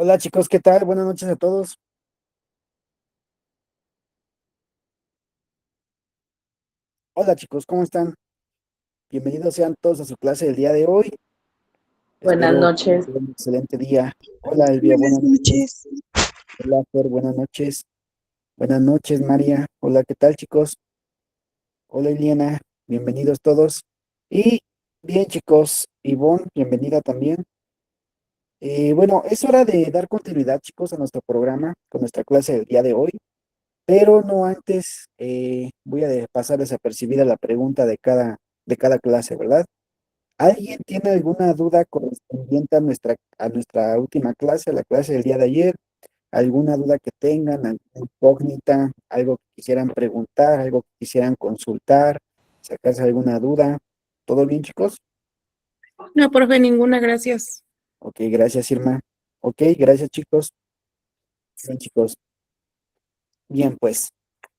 Hola chicos, ¿qué tal? Buenas noches a todos. Hola chicos, ¿cómo están? Bienvenidos sean todos a su clase del día de hoy. Buenas Espero que noches. tengan un excelente día. Hola Elvia, Buenas buenas noches. noches. Hola Fer, buenas noches. Buenas noches María. Hola, ¿qué tal chicos? Hola Eliana, bienvenidos todos. Y bien chicos, Ivonne, bienvenida también. Bueno, es hora de dar continuidad chicos a nuestro programa con nuestra clase del día de hoy. Pero no antes, voy a pasar desapercibida la pregunta de cada clase, ¿verdad? ¿Alguien tiene alguna duda correspondiente a nuestra última clase, a la clase del día de ayer? ¿Alguna duda que tengan, alguna incógnita, algo que quisieran preguntar, algo que quisieran consultar, sacarse alguna duda? ¿Todo bien, chicos? No, profe, ninguna, gracias. Ok, gracias, Irma. Ok, gracias, chicos. Bien, chicos. Bien, pues.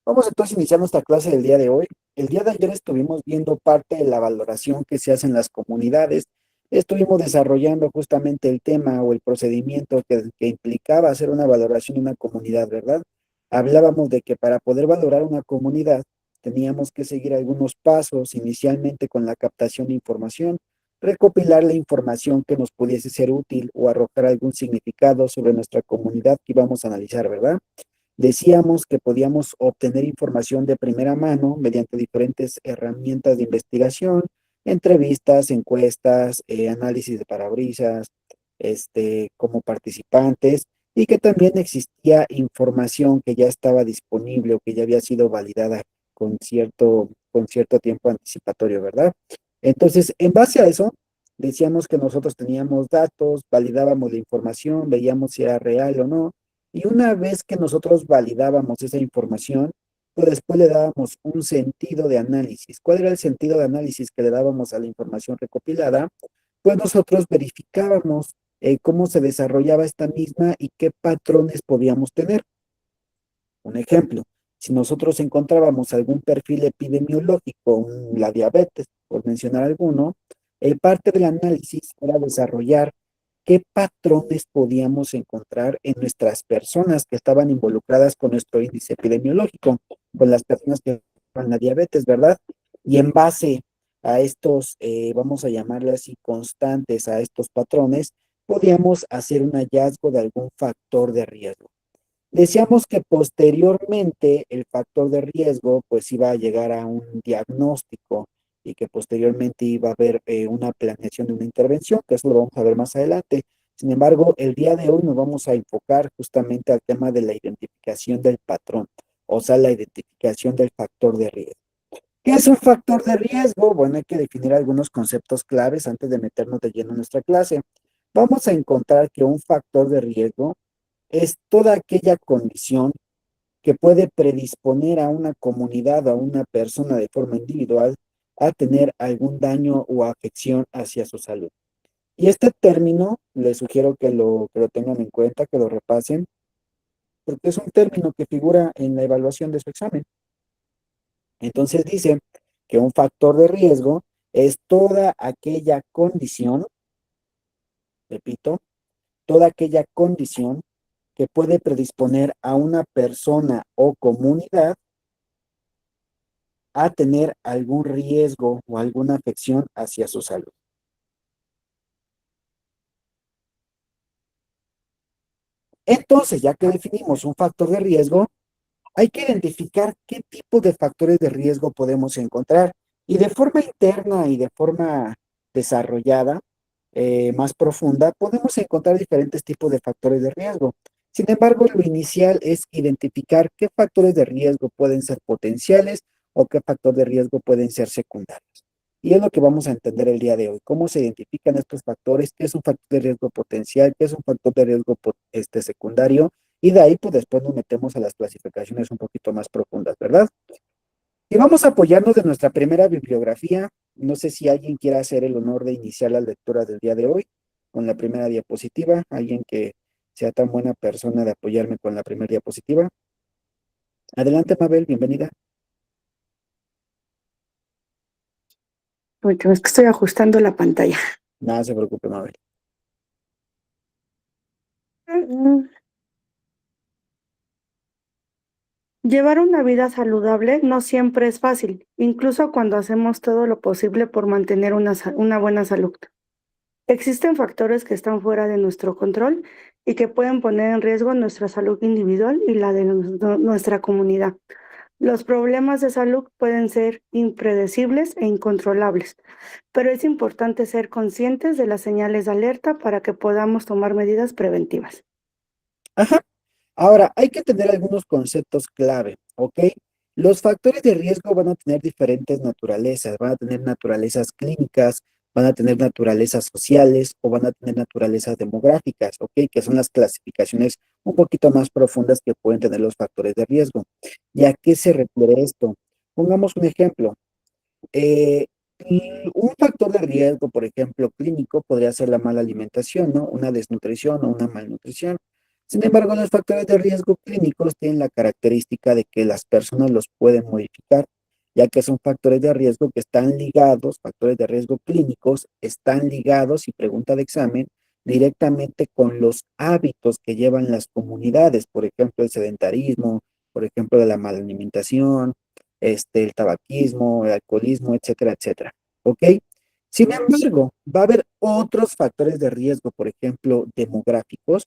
Vamos entonces a iniciar nuestra clase del día de hoy. El día de ayer estuvimos viendo parte de la valoración que se hace en las comunidades. Estuvimos desarrollando justamente el tema o el procedimiento que implicaba hacer una valoración de una comunidad, ¿verdad? Hablábamos de que para poder valorar una comunidad teníamos que seguir algunos pasos, inicialmente con la captación de información, recopilar la información que nos pudiese ser útil o arrojar algún significado sobre nuestra comunidad que íbamos a analizar, ¿verdad? Decíamos que podíamos obtener información de primera mano mediante diferentes herramientas de investigación, entrevistas, encuestas, análisis de parabrisas, como participantes, y que también existía información que ya estaba disponible o que ya había sido validada con cierto tiempo anticipatorio, ¿verdad? Entonces, en base a eso, decíamos que nosotros teníamos datos, validábamos la información, veíamos si era real o no, y una vez que nosotros validábamos esa información, pues después le dábamos un sentido de análisis. ¿Cuál era el sentido de análisis que le dábamos a la información recopilada? Pues nosotros verificábamos cómo se desarrollaba esta misma y qué patrones podíamos tener. Un ejemplo, si nosotros encontrábamos algún perfil epidemiológico, la diabetes, por mencionar alguno, parte del análisis era desarrollar qué patrones podíamos encontrar en nuestras personas que estaban involucradas con nuestro índice epidemiológico, con las personas que con la diabetes, ¿verdad? Y en base a estos, vamos a llamarle así, constantes, a estos patrones, podíamos hacer un hallazgo de algún factor de riesgo. Decíamos que posteriormente el factor de riesgo pues iba a llegar a un diagnóstico y que posteriormente iba a haber una planeación de una intervención, que eso lo vamos a ver más adelante. Sin embargo, el día de hoy nos vamos a enfocar justamente al tema de la identificación del patrón, o sea, la identificación del factor de riesgo. ¿Qué es un factor de riesgo? Bueno, hay que definir algunos conceptos claves antes de meternos de lleno en nuestra clase. Vamos a encontrar que un factor de riesgo es toda aquella condición que puede predisponer a una comunidad o a una persona de forma individual a tener algún daño o afección hacia su salud. Y este término les sugiero que lo tengan en cuenta, que lo repasen, porque es un término que figura en la evaluación de su examen. Entonces dice que un factor de riesgo es toda aquella condición, repito, toda aquella condición que puede predisponer a una persona o comunidad a tener algún riesgo o alguna afección hacia su salud. Entonces, ya que definimos un factor de riesgo, hay que identificar qué tipo de factores de riesgo podemos encontrar. Y de forma interna y de forma desarrollada, más profunda, podemos encontrar diferentes tipos de factores de riesgo. Sin embargo, lo inicial es identificar qué factores de riesgo pueden ser potenciales o qué factores de riesgo pueden ser secundarios. Y es lo que vamos a entender el día de hoy. ¿Cómo se identifican estos factores? ¿Qué es un factor de riesgo potencial? ¿Qué es un factor de riesgo secundario? Y de ahí, pues después nos metemos a las clasificaciones un poquito más profundas, ¿verdad? Y vamos a apoyarnos de nuestra primera bibliografía. No sé si alguien quiera hacer el honor de iniciar la lectura del día de hoy con la primera diapositiva. Alguien que sea tan buena persona de apoyarme con la primera diapositiva. Adelante, Mabel, bienvenida. Porque es que estoy ajustando la pantalla. Nada se preocupe, Mabel. Mm, Llevar una vida saludable no siempre es fácil, incluso cuando hacemos todo lo posible por mantener una buena salud. Existen factores que están fuera de nuestro control y que pueden poner en riesgo nuestra salud individual y la de nuestra comunidad. Los problemas de salud pueden ser impredecibles e incontrolables, pero es importante ser conscientes de las señales de alerta para que podamos tomar medidas preventivas. Ajá. Ahora, hay que tener algunos conceptos clave, ¿ok? Los factores de riesgo van a tener diferentes naturalezas, van a tener naturalezas clínicas, van a tener naturalezas sociales o van a tener naturalezas demográficas, ¿ok? Que son las clasificaciones un poquito más profundas que pueden tener los factores de riesgo. ¿Y a qué se refiere esto? Pongamos un ejemplo. Eh, un factor de riesgo, por ejemplo, clínico, podría ser la mala alimentación, ¿no? Una desnutrición o una malnutrición. Sin embargo, los factores de riesgo clínicos tienen la característica de que las personas los pueden modificar, ya que son factores de riesgo que están ligados, factores de riesgo clínicos, están ligados, y pregunta de examen, directamente con los hábitos que llevan las comunidades, por ejemplo, el sedentarismo, por ejemplo, la mala alimentación, el tabaquismo, el alcoholismo, etcétera, etcétera. ¿Ok? Sin embargo, va a haber otros factores de riesgo, por ejemplo, demográficos,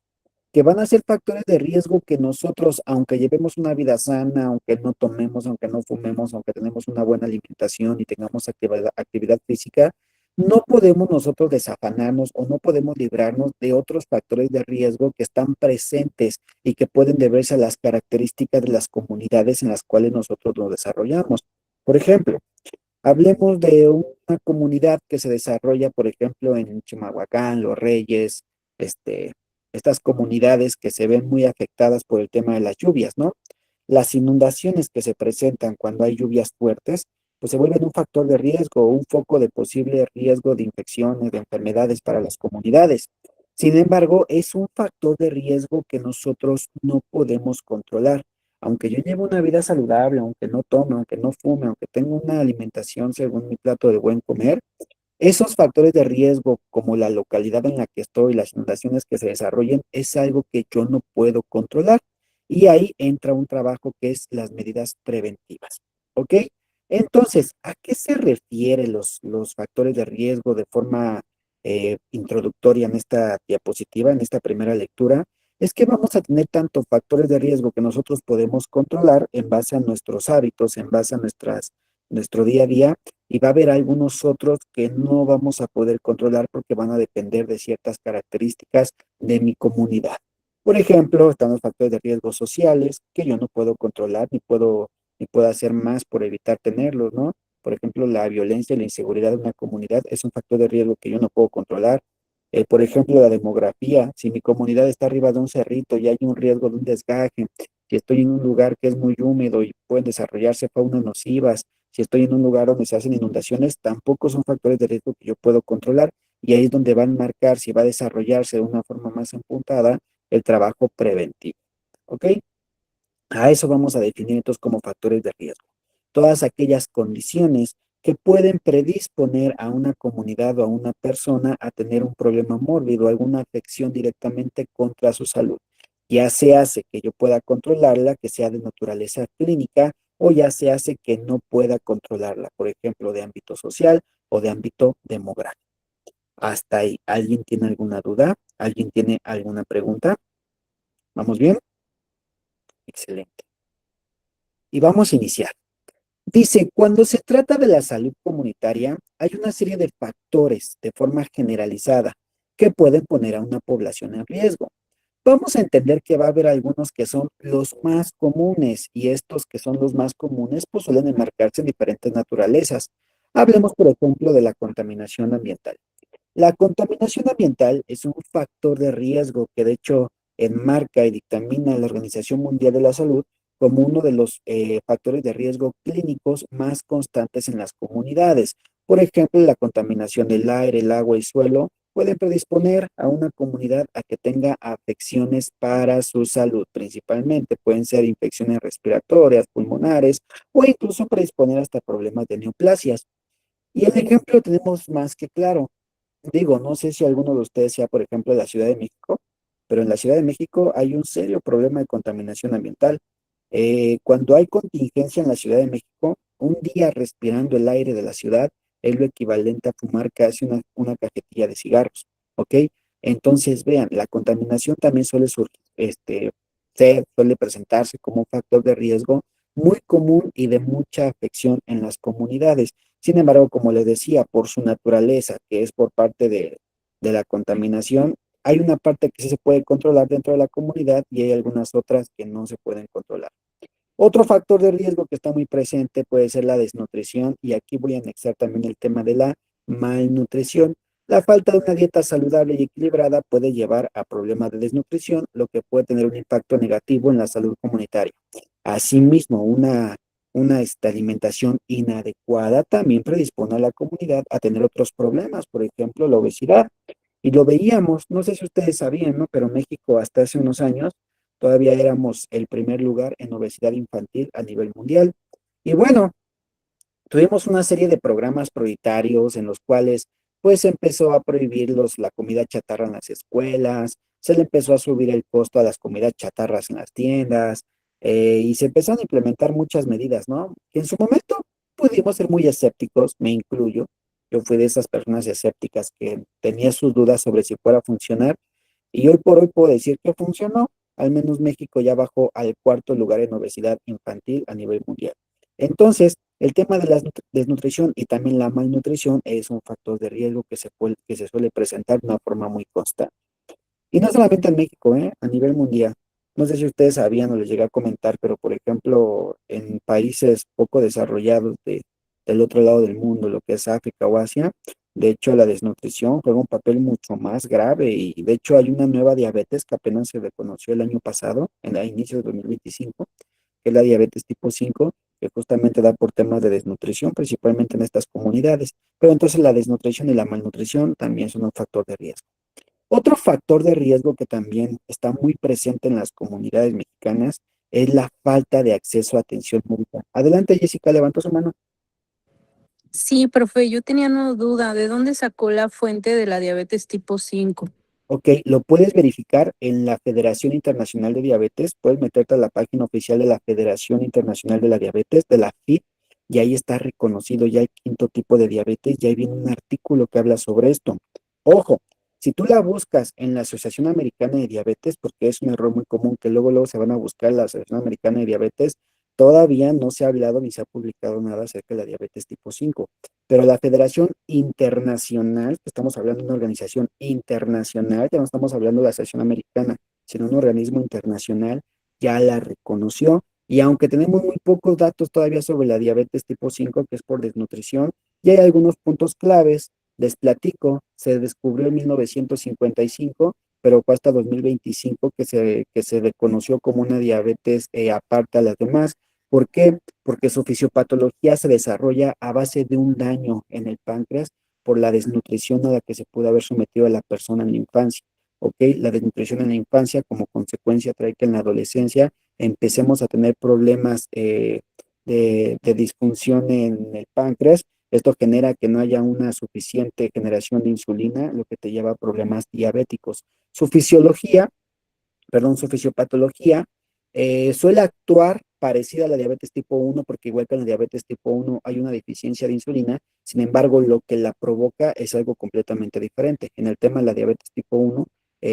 que van a ser factores de riesgo que nosotros, aunque llevemos una vida sana, aunque no tomemos, aunque no fumemos, aunque tenemos una buena alimentación y tengamos actividad física, no podemos nosotros desafanarnos o no podemos librarnos de otros factores de riesgo que están presentes y que pueden deberse a las características de las comunidades en las cuales nosotros nos desarrollamos. Por ejemplo, hablemos de una comunidad que se desarrolla, por ejemplo, en Chimalhuacán, Los Reyes, este, estas comunidades que se ven muy afectadas por el tema de las lluvias, ¿no? Las inundaciones que se presentan cuando hay lluvias fuertes, pues se vuelven un factor de riesgo, un foco de posible riesgo de infecciones, de enfermedades para las comunidades. Sin embargo, es un factor de riesgo que nosotros no podemos controlar. Aunque yo lleve una vida saludable, aunque no tome, aunque no fume, aunque tenga una alimentación según mi plato de buen comer, esos factores de riesgo, como la localidad en la que estoy, las inundaciones que se desarrollen, es algo que yo no puedo controlar. Y ahí entra un trabajo que es las medidas preventivas. ¿Ok? Entonces, ¿a qué se refieren los factores de riesgo de forma introductoria en esta diapositiva, en esta primera lectura? Es que vamos a tener tanto factores de riesgo que nosotros podemos controlar en base a nuestros hábitos, en base a nuestro día a día, y va a haber algunos otros que no vamos a poder controlar porque van a depender de ciertas características de mi comunidad. Por ejemplo, están los factores de riesgo sociales que yo no puedo controlar ni puedo hacer más por evitar tenerlos, ¿no? Por ejemplo, la violencia y la inseguridad de una comunidad es un factor de riesgo que yo no puedo controlar. Por ejemplo, la demografía, si mi comunidad está arriba de un cerrito y hay un riesgo de un desgaje, si estoy en un lugar que es muy húmedo y pueden desarrollarse faunas nocivas, si estoy en un lugar donde se hacen inundaciones, tampoco son factores de riesgo que yo puedo controlar, y ahí es donde van a marcar si va a desarrollarse de una forma más empuntada el trabajo preventivo. ¿Ok? A eso vamos a definir entonces como factores de riesgo. Todas aquellas condiciones que pueden predisponer a una comunidad o a una persona a tener un problema mórbido, alguna afección directamente contra su salud. Ya se hace que yo pueda controlarla, que sea de naturaleza clínica, o ya se hace que no pueda controlarla, por ejemplo, de ámbito social o de ámbito demográfico. Hasta ahí, ¿alguien tiene alguna duda? ¿Alguien tiene alguna pregunta? ¿Vamos bien? Excelente. Y vamos a iniciar. Dice, cuando se trata de la salud comunitaria, hay una serie de factores de forma generalizada que pueden poner a una población en riesgo. Vamos a entender que va a haber algunos que son los más comunes, y estos que son los más comunes pues suelen enmarcarse en diferentes naturalezas. Hablemos, por ejemplo, de la contaminación ambiental. La contaminación ambiental es un factor de riesgo que de hecho enmarca y dictamina la Organización Mundial de la Salud como uno de los factores de riesgo clínicos más constantes en las comunidades. Por ejemplo, la contaminación del aire, el agua y suelo pueden predisponer a una comunidad a que tenga afecciones para su salud. Principalmente pueden ser infecciones respiratorias, pulmonares, o incluso predisponer hasta problemas de neoplasias. Y el ejemplo lo tenemos más que claro. Digo, no sé si alguno de ustedes sea, por ejemplo, de la Ciudad de México. pero en la Ciudad de México hay un serio problema de contaminación ambiental. Cuando hay contingencia en la Ciudad de México, un día respirando el aire de la ciudad es lo equivalente a fumar casi una cajetilla de cigarros, ¿ok? Entonces, vean, la contaminación también suele presentarse como un factor de riesgo muy común y de mucha afección en las comunidades. Sin embargo, como les decía, por su naturaleza, que es por parte de la contaminación, hay una parte que sí se puede controlar dentro de la comunidad y hay algunas otras que no se pueden controlar. Otro factor de riesgo que está muy presente puede ser la desnutrición y aquí voy a anexar también el tema de la malnutrición. La falta de una dieta saludable y equilibrada puede llevar a problemas de desnutrición, lo que puede tener un impacto negativo en la salud comunitaria. Asimismo, una alimentación inadecuada también predispone a la comunidad a tener otros problemas, por ejemplo, la obesidad. Y lo veíamos, no sé si ustedes sabían, ¿no? Pero México hasta hace unos años todavía éramos el primer lugar en obesidad infantil a nivel mundial. Y bueno, tuvimos una serie de programas prioritarios en los cuales pues empezó a prohibir la comida chatarra en las escuelas, se le empezó a subir el costo a las comidas chatarras en las tiendas, y se empezaron a implementar muchas medidas, ¿no? Que en su momento pudimos ser muy escépticos, me incluyo. Yo fui de esas personas escépticas que tenía sus dudas sobre si fuera a funcionar, y hoy por hoy puedo decir que funcionó. Al menos México ya bajó al cuarto lugar en obesidad infantil a nivel mundial. Entonces, el tema de la desnutrición y también la malnutrición es un factor de riesgo que se suele presentar de una forma muy constante. Y no solamente en México, a nivel mundial. No sé si ustedes sabían o les llegué a comentar, pero por ejemplo, en países poco desarrollados del otro lado del mundo, lo que es África o Asia, de hecho la desnutrición juega un papel mucho más grave y de hecho hay una nueva diabetes que apenas se reconoció el año pasado, a inicios de 2025, que es la diabetes tipo 5, que justamente da por temas de desnutrición, principalmente en estas comunidades. Pero entonces la desnutrición y la malnutrición también son un factor de riesgo. Otro factor de riesgo que también está muy presente en las comunidades mexicanas es la falta de acceso a atención médica. Adelante, Jessica, levantó su mano. Sí, profe, yo tenía una duda. ¿De dónde sacó la fuente de la diabetes tipo 5? Ok, lo puedes verificar en la Federación Internacional de Diabetes. Puedes meterte a la página oficial de la Federación Internacional de la Diabetes, de la FID, y ahí está reconocido ya el quinto tipo de diabetes, y ahí viene un artículo que habla sobre esto. Ojo, si tú la buscas en la Asociación Americana de Diabetes, porque es un error muy común que luego se van a buscar la Asociación Americana de Diabetes, todavía no se ha hablado ni se ha publicado nada acerca de la diabetes tipo 5. Pero la Federación Internacional, estamos hablando de una organización internacional, ya no estamos hablando de la Asociación Americana, sino un organismo internacional, ya la reconoció. Y aunque tenemos muy pocos datos todavía sobre la diabetes tipo 5, que es por desnutrición, ya hay algunos puntos claves. Les platico, se descubrió en 1955, pero fue hasta 2025 que se reconoció como una diabetes aparte a las demás. ¿Por qué? Porque su fisiopatología se desarrolla a base de un daño en el páncreas por la desnutrición a la que se pudo haber sometido a la persona en la infancia. ¿Ok? La desnutrición en la infancia como consecuencia trae que en la adolescencia empecemos a tener problemas de disfunción en el páncreas. Esto genera que no haya una suficiente generación de insulina, lo que te lleva a problemas diabéticos. Su fisiología, perdón, su fisiopatología suele actuar parecida a la diabetes tipo 1, porque igual que en la diabetes tipo 1 hay una deficiencia de insulina. Sin embargo, lo que la provoca es algo completamente diferente. En el tema de la diabetes tipo 1,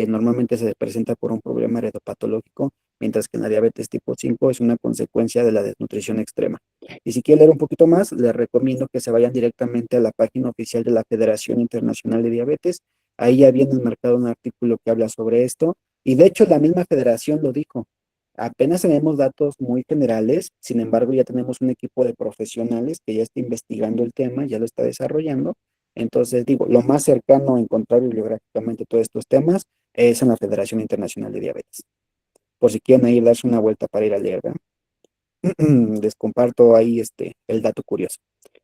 normalmente se presenta por un problema heredopatológico, mientras que en la diabetes tipo 5 es una consecuencia de la desnutrición extrema. Y si quieren leer un poquito más, les recomiendo que se vayan directamente a la página oficial de la Federación Internacional de Diabetes. Ahí ya viene enmarcado un artículo que habla sobre esto, y de hecho la misma federación lo dijo. Apenas tenemos datos muy generales, sin embargo ya tenemos un equipo de profesionales que ya está investigando el tema, ya lo está desarrollando. Entonces digo, lo más cercano a encontrar bibliográficamente todos estos temas es en la Federación Internacional de Diabetes. Por si quieren ahí darse una vuelta para ir a leer, ¿verdad? Les comparto ahí el dato curioso.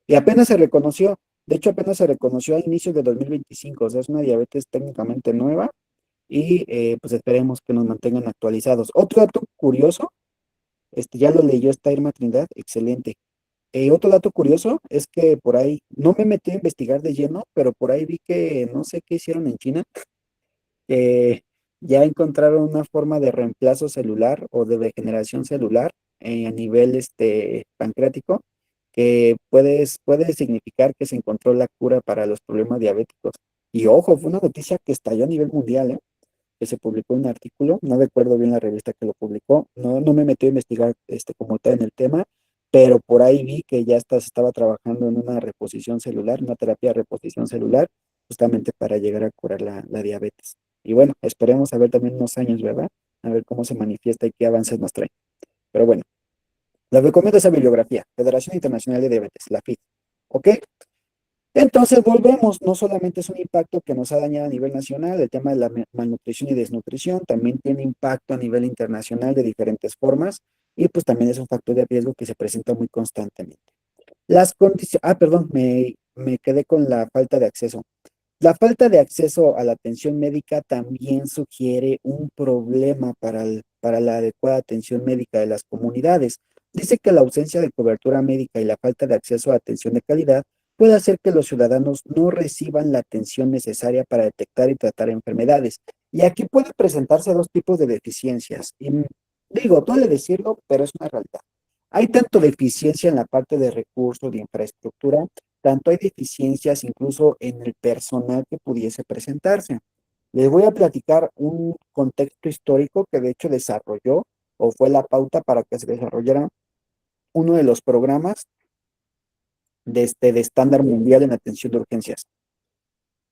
Y apenas se reconoció, de hecho apenas se reconoció a inicios de 2025, o sea, es una diabetes técnicamente nueva y pues esperemos que nos mantengan actualizados. Otro dato curioso, ya lo leyó esta Irma Trinidad, excelente. Otro dato curioso es que por ahí, no me metí a investigar de lleno, pero por ahí vi que no sé qué hicieron en China, Ya encontraron una forma de reemplazo celular o de regeneración celular a nivel pancreático que puede significar que se encontró la cura para los problemas diabéticos. Y ojo, fue una noticia que estalló a nivel mundial, ¿eh? Que se publicó un artículo, no recuerdo bien la revista que lo publicó, no me metí a investigar como tal en el tema, pero por ahí vi que ya se estaba trabajando en una reposición celular, una terapia de reposición celular, justamente para llegar a curar la diabetes. Y bueno, esperemos a ver también unos años, ¿verdad? A ver cómo se manifiesta y qué avances nos trae. Pero bueno, les recomiendo esa bibliografía, Federación Internacional de Diabetes, la FID. ¿Ok? Entonces volvemos, no solamente es un impacto que nos ha dañado a nivel nacional, el tema de la malnutrición y desnutrición también tiene impacto a nivel internacional de diferentes formas y pues también es un factor de riesgo que se presenta muy constantemente. Las condiciones, perdón, me quedé con la falta de acceso. La falta de acceso a la atención médica también sugiere un problema para la adecuada atención médica de las comunidades. Dice que la ausencia de cobertura médica y la falta de acceso a atención de calidad puede hacer que los ciudadanos no reciban la atención necesaria para detectar y tratar enfermedades. Y aquí puede presentarse dos tipos de deficiencias. Y digo, duele decirlo, pero es una realidad. Hay tanto deficiencia en la parte de recursos, de infraestructura, tanto hay deficiencias incluso en el personal que pudiese presentarse. Les voy a platicar un contexto histórico que de hecho desarrolló o fue la pauta para que se desarrollara uno de los programas de estándar mundial en atención de urgencias.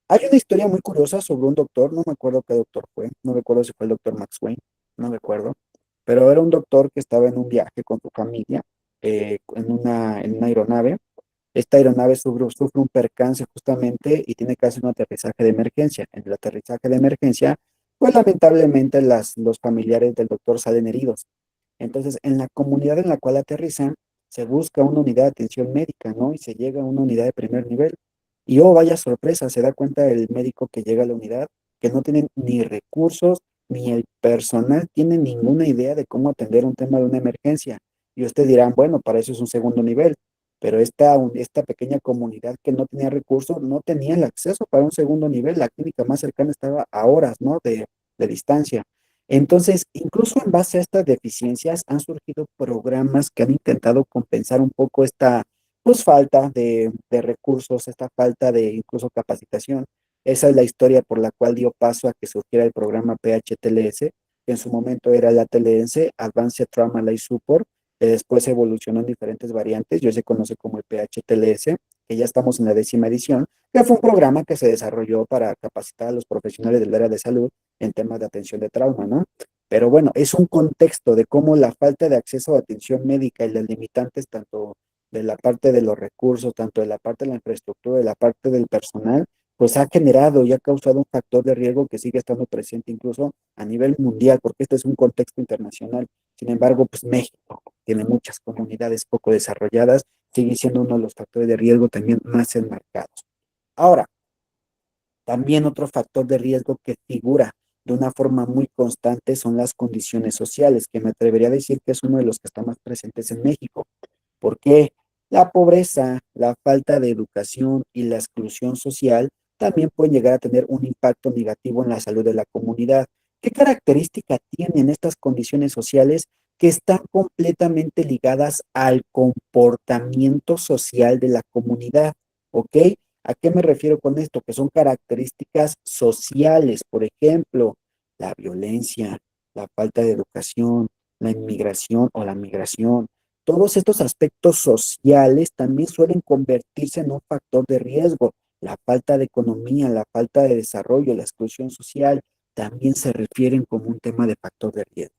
Hay una historia muy curiosa sobre un doctor, no me acuerdo qué doctor fue, no recuerdo si fue el doctor Max Wayne, no recuerdo, pero era un doctor que estaba en un viaje con su familia en una aeronave. Esta aeronave sufre un percance justamente y tiene que hacer un aterrizaje de emergencia. En el aterrizaje de emergencia, pues lamentablemente los familiares del doctor salen heridos. Entonces, en la comunidad en la cual aterrizan, se busca una unidad de atención médica, ¿no? Y se llega a una unidad de primer nivel. Y oh, vaya sorpresa, se da cuenta el médico que llega a la unidad que no tienen ni recursos, ni el personal tiene ninguna idea de cómo atender un tema de una emergencia. Y ustedes dirán, bueno, para eso es un segundo nivel, pero esta pequeña comunidad que no tenía recursos no tenía el acceso para un segundo nivel. La clínica más cercana estaba a horas, ¿no? De distancia. Entonces, incluso en base a estas deficiencias, han surgido programas que han intentado compensar un poco esta, pues, falta de recursos, esta falta de incluso capacitación. Esa es la historia por la cual dio paso a que surgiera el programa PHTLS, que en su momento era el ATLS, Advanced Trauma Life Support, que después evolucionó en diferentes variantes, y hoy se conoce como el PHTLS, que ya estamos en la 10ª edición, que fue un programa que se desarrolló para capacitar a los profesionales del área de salud en temas de atención de trauma, ¿no? Pero bueno, es un contexto de cómo la falta de acceso a atención médica y las limitantes tanto de la parte de los recursos, tanto de la parte de la infraestructura, de la parte del personal, pues ha generado y ha causado un factor de riesgo que sigue estando presente incluso a nivel mundial, porque este es un contexto internacional. Sin embargo, pues México tiene muchas comunidades poco desarrolladas, sigue siendo uno de los factores de riesgo también más enmarcados. Ahora, también otro factor de riesgo que figura de una forma muy constante son las condiciones sociales, que me atrevería a decir que es uno de los que está más presentes en México. ¿Por qué? La pobreza, la falta de educación y la exclusión social también pueden llegar a tener un impacto negativo en la salud de la comunidad. ¿Qué característica tienen estas condiciones sociales que están completamente ligadas al comportamiento social de la comunidad? ¿Ok? ¿A qué me refiero con esto? Que son características sociales, por ejemplo, la violencia, la falta de educación, la inmigración o la migración. Todos estos aspectos sociales también suelen convertirse en un factor de riesgo. La falta de economía, la falta de desarrollo, la exclusión social también se refieren como un tema de factor de riesgo.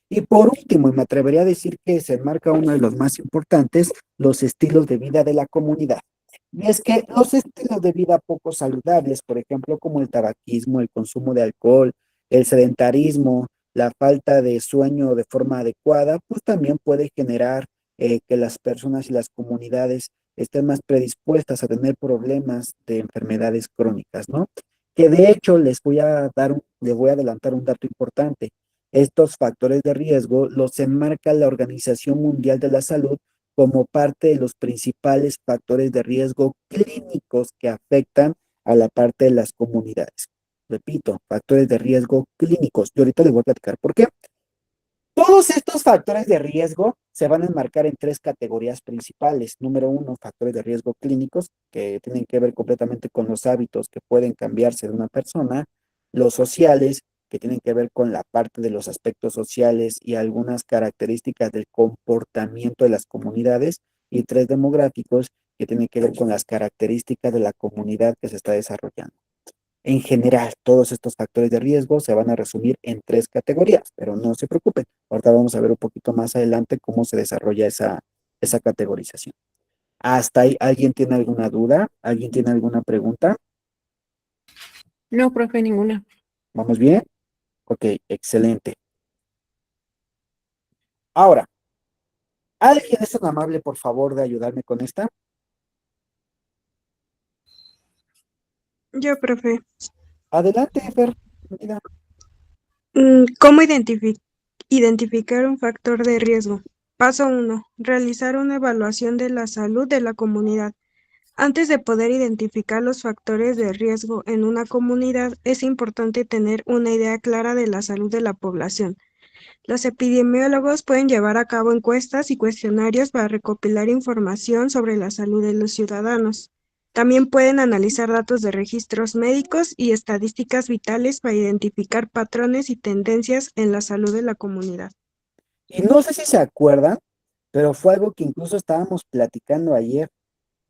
Y por último, y me atrevería a decir que se enmarca uno de los más importantes, los estilos de vida de la comunidad. Y es que los estilos de vida poco saludables, por ejemplo, como el tabaquismo, el consumo de alcohol, el sedentarismo, la falta de sueño de forma adecuada, pues también puede generar que las personas y las comunidades estén más predispuestas a tener problemas de enfermedades crónicas, ¿no? Que de hecho les voy a adelantar un dato importante. Estos factores de riesgo los enmarca la Organización Mundial de la Salud como parte de los principales factores de riesgo clínicos que afectan a la parte de las comunidades. Repito, factores de riesgo clínicos. Y ahorita les voy a platicar por qué. Todos estos factores de riesgo se van a enmarcar en tres categorías principales. Número uno, factores de riesgo clínicos, que tienen que ver completamente con los hábitos que pueden cambiarse de una persona. Los sociales, que tienen que ver con la parte de los aspectos sociales y algunas características del comportamiento de las comunidades. Y tres, demográficos, que tienen que ver con las características de la comunidad que se está desarrollando. En general, todos estos factores de riesgo se van a resumir en tres categorías, pero no se preocupen. Ahorita vamos a ver un poquito más adelante cómo se desarrolla esa categorización. ¿Hasta ahí alguien tiene alguna duda? ¿Alguien tiene alguna pregunta? No, profe, ninguna. ¿Vamos bien? Ok, excelente. Ahora, ¿alguien es tan amable, por favor, de ayudarme con esta? Yo, profe. Adelante, Fer. Mira. ¿Cómo identificar un factor de riesgo? Paso 1. Realizar una evaluación de la salud de la comunidad. Antes de poder identificar los factores de riesgo en una comunidad, es importante tener una idea clara de la salud de la población. Los epidemiólogos pueden llevar a cabo encuestas y cuestionarios para recopilar información sobre la salud de los ciudadanos. También pueden analizar datos de registros médicos y estadísticas vitales para identificar patrones y tendencias en la salud de la comunidad. Y no sé si se acuerdan, pero fue algo que incluso estábamos platicando ayer,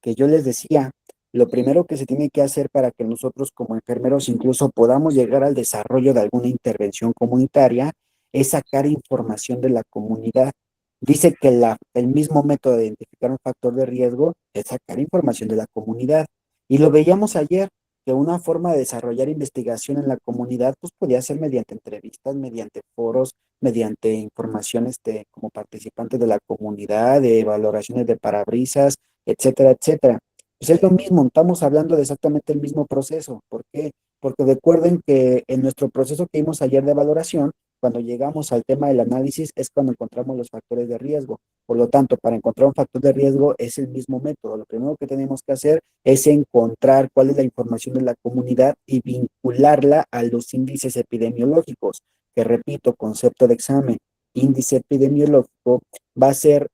que yo les decía, lo primero que se tiene que hacer para que nosotros como enfermeros incluso podamos llegar al desarrollo de alguna intervención comunitaria es sacar información de la comunidad. Dice que el mismo método de identificar un factor de riesgo es sacar información de la comunidad. Y lo veíamos ayer, que una forma de desarrollar investigación en la comunidad pues podía ser mediante entrevistas, mediante foros, mediante información como participantes de la comunidad, de valoraciones de parabrisas, etcétera, etcétera. Pues es lo mismo, estamos hablando de exactamente el mismo proceso. ¿Por qué? Porque recuerden que en nuestro proceso que vimos ayer de valoración, cuando llegamos al tema del análisis es cuando encontramos los factores de riesgo. Por lo tanto, para encontrar un factor de riesgo es el mismo método. Lo primero que tenemos que hacer es encontrar cuál es la información de la comunidad y vincularla a los índices epidemiológicos, que repito, concepto de examen, índice epidemiológico va a ser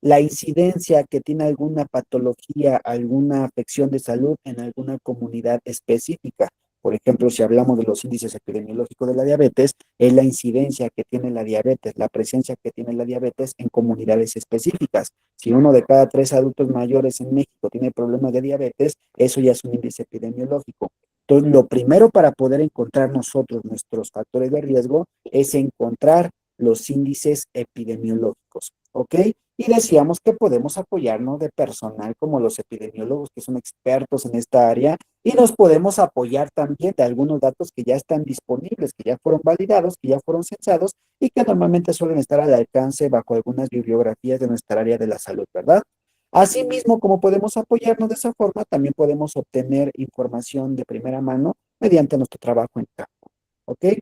la incidencia que tiene alguna patología, alguna afección de salud en alguna comunidad específica. Por ejemplo, si hablamos de los índices epidemiológicos de la diabetes, es la incidencia que tiene la diabetes, la presencia que tiene la diabetes en comunidades específicas. Si uno de cada 3 adultos mayores en México tiene problemas de diabetes, eso ya es un índice epidemiológico. Entonces, lo primero para poder encontrar nosotros nuestros factores de riesgo es encontrar los índices epidemiológicos, ¿ok? Y decíamos que podemos apoyarnos de personal como los epidemiólogos que son expertos en esta área y nos podemos apoyar también de algunos datos que ya están disponibles, que ya fueron validados, que ya fueron censados y que normalmente suelen estar al alcance bajo algunas bibliografías de nuestra área de la salud, ¿verdad? Asimismo, como podemos apoyarnos de esa forma, también podemos obtener información de primera mano mediante nuestro trabajo en campo, ¿ok?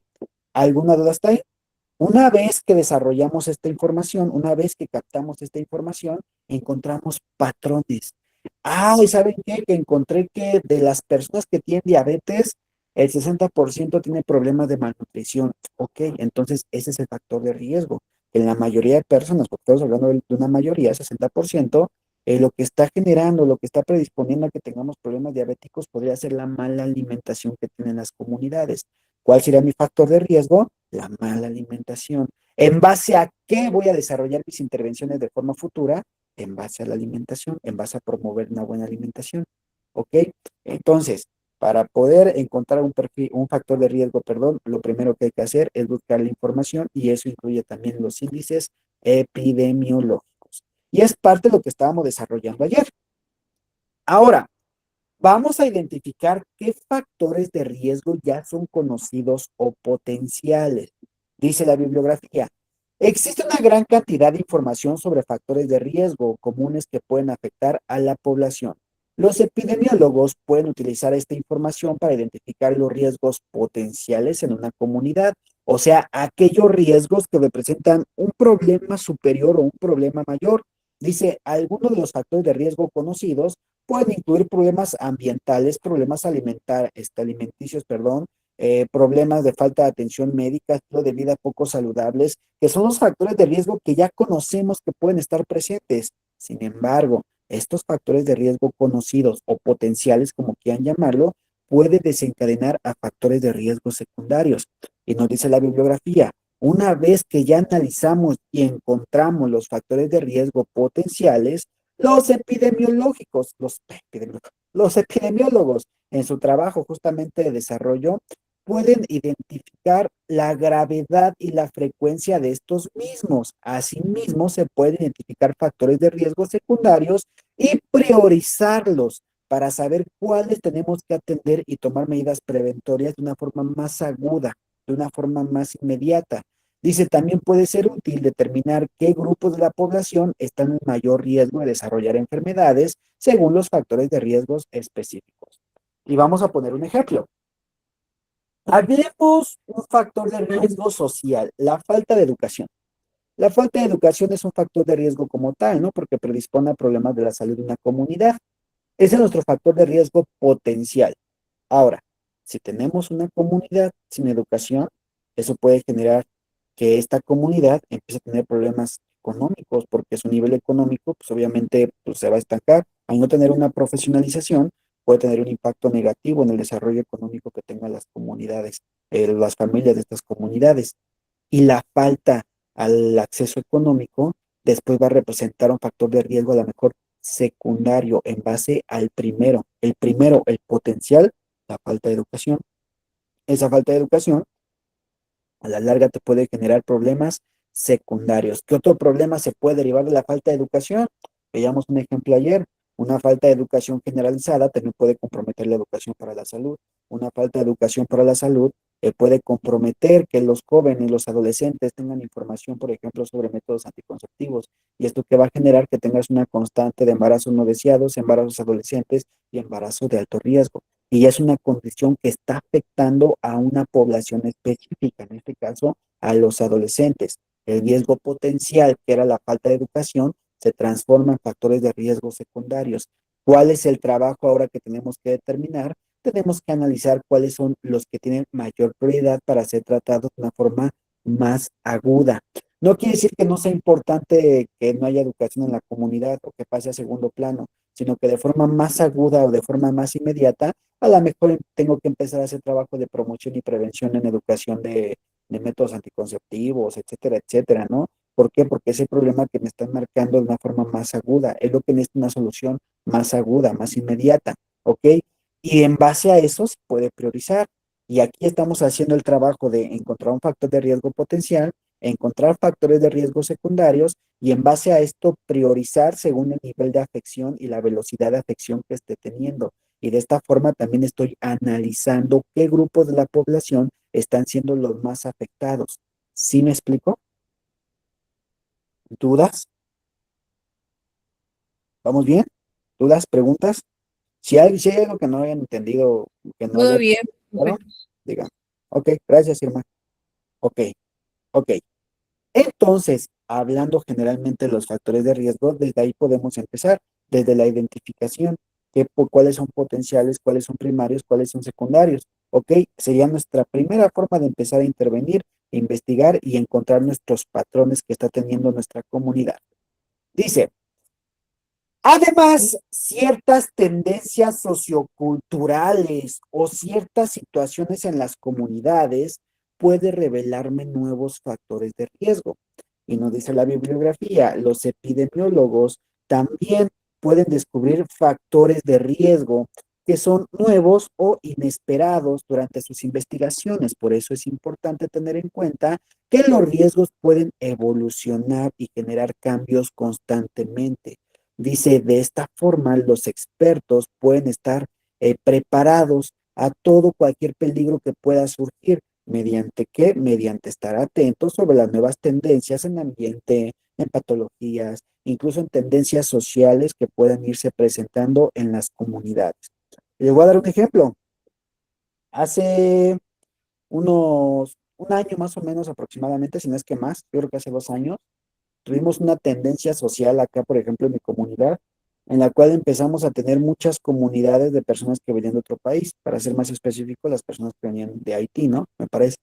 ¿Alguna duda hasta ahí? Una vez que desarrollamos esta información, una vez que captamos esta información, encontramos patrones. Ah, ¿y saben qué? Que encontré que de las personas que tienen diabetes, el 60% tiene problemas de malnutrición. Ok, entonces ese es el factor de riesgo. En la mayoría de personas, porque estamos hablando de una mayoría, 60%, lo que está generando, lo que está predisponiendo a que tengamos problemas diabéticos podría ser la mala alimentación que tienen las comunidades. ¿Cuál sería mi factor de riesgo? La mala alimentación. ¿En base a qué voy a desarrollar mis intervenciones de forma futura? En base a la alimentación, en base a promover una buena alimentación. ¿Ok? Entonces, para poder encontrar un factor de riesgo, perdón, lo primero que hay que hacer es buscar la información y eso incluye también los índices epidemiológicos. Y es parte de lo que estábamos desarrollando ayer. Ahora, vamos a identificar qué factores de riesgo ya son conocidos o potenciales. Dice la bibliografía. Existe una gran cantidad de información sobre factores de riesgo comunes que pueden afectar a la población. Los epidemiólogos pueden utilizar esta información para identificar los riesgos potenciales en una comunidad, o sea, aquellos riesgos que representan un problema superior o un problema mayor Dice, algunos de los factores de riesgo conocidos pueden incluir problemas ambientales, problemas alimenticios, perdón, problemas de falta de atención médica, estilo de vida poco saludables, que son los factores de riesgo que ya conocemos que pueden estar presentes. Sin embargo, estos factores de riesgo conocidos o potenciales, como quieran llamarlo, puede desencadenar a factores de riesgo secundarios. Y nos dice la bibliografía, una vez que ya analizamos y encontramos los factores de riesgo potenciales, los epidemiólogos en su trabajo justamente de desarrollo pueden identificar la gravedad y la frecuencia de estos mismos. Asimismo, se pueden identificar factores de riesgo secundarios y priorizarlos para saber cuáles tenemos que atender y tomar medidas preventorias de una forma más aguda, de una forma más inmediata. Dice, también puede ser útil determinar qué grupos de la población están en mayor riesgo de desarrollar enfermedades según los factores de riesgos específicos. Y vamos a poner un ejemplo. Hablemos un factor de riesgo social, la falta de educación. La falta de educación es un factor de riesgo como tal, ¿no? Porque predispone a problemas de la salud de una comunidad. Ese es nuestro factor de riesgo potencial. Ahora, si tenemos una comunidad sin educación, eso puede generar que esta comunidad empiece a tener problemas económicos, porque su nivel económico, pues obviamente, pues, se va a estancar. Al no tener una profesionalización, puede tener un impacto negativo en el desarrollo económico que tengan las comunidades, las familias de estas comunidades. Y la falta al acceso económico después va a representar un factor de riesgo a lo mejor secundario en base al primero. El primero, el potencial, la falta de educación. Esa falta de educación a la larga te puede generar problemas secundarios. ¿Qué otro problema se puede derivar de la falta de educación? Veíamos un ejemplo ayer. Una falta de educación generalizada también puede comprometer la educación para la salud. Una falta de educación para la salud puede comprometer que los jóvenes, los adolescentes tengan información, por ejemplo, sobre métodos anticonceptivos. Y esto que va a generar que tengas una constante de embarazos no deseados, embarazos adolescentes y embarazo de alto riesgo. Y es una condición que está afectando a una población específica, en este caso a los adolescentes. El riesgo potencial, que era la falta de educación, se transforma en factores de riesgo secundarios. ¿Cuál es el trabajo ahora que tenemos que determinar? Tenemos que analizar cuáles son los que tienen mayor prioridad para ser tratados de una forma más aguda. No quiere decir que no sea importante que no haya educación en la comunidad o que pase a segundo plano, sino que de forma más aguda o de forma más inmediata, a lo mejor tengo que empezar a hacer trabajo de promoción y prevención en educación de métodos anticonceptivos, etcétera, etcétera, ¿no? ¿Por qué? Porque ese problema que me están marcando de una forma más aguda, es lo que necesita una solución más aguda, más inmediata, ¿ok? Y en base a eso se puede priorizar. Y aquí estamos haciendo el trabajo de encontrar un factor de riesgo potencial, encontrar factores de riesgo secundarios y en base a esto priorizar según el nivel de afección y la velocidad de afección que esté teniendo. Y de esta forma también estoy analizando qué grupos de la población están siendo los más afectados. ¿Sí me explico? ¿Dudas? ¿Vamos bien? ¿Dudas? ¿Preguntas? Si hay algo que no hayan entendido, que no Todo haya bien, claro, profe. digan. Ok, gracias, Irma. Ok, ok. Entonces, hablando generalmente de los factores de riesgo, desde ahí podemos empezar, desde la identificación, cuáles son potenciales, cuáles son primarios, cuáles son secundarios. Ok, sería nuestra primera forma de empezar a intervenir, investigar y encontrar nuestros patrones que está teniendo nuestra comunidad. Dice, además, ciertas tendencias socioculturales o ciertas situaciones en las comunidades puede revelarme nuevos factores de riesgo. Y nos dice la bibliografía, los epidemiólogos también pueden descubrir factores de riesgo que son nuevos o inesperados durante sus investigaciones. Por eso es importante tener en cuenta que los riesgos pueden evolucionar y generar cambios constantemente. Dice, de esta forma los expertos pueden estar preparados a todo cualquier peligro que pueda surgir. ¿Mediante qué? Mediante estar atentos sobre las nuevas tendencias en ambiente, en patologías, incluso en tendencias sociales que puedan irse presentando en las comunidades. Les voy a dar un ejemplo. Hace un año más o menos aproximadamente, si no es que más, yo creo que hace 2 años, tuvimos una tendencia social acá, por ejemplo, en mi comunidad, en la cual empezamos a tener muchas comunidades de personas que venían de otro país, para ser más específico, las personas que venían de Haití, ¿no? Me parece.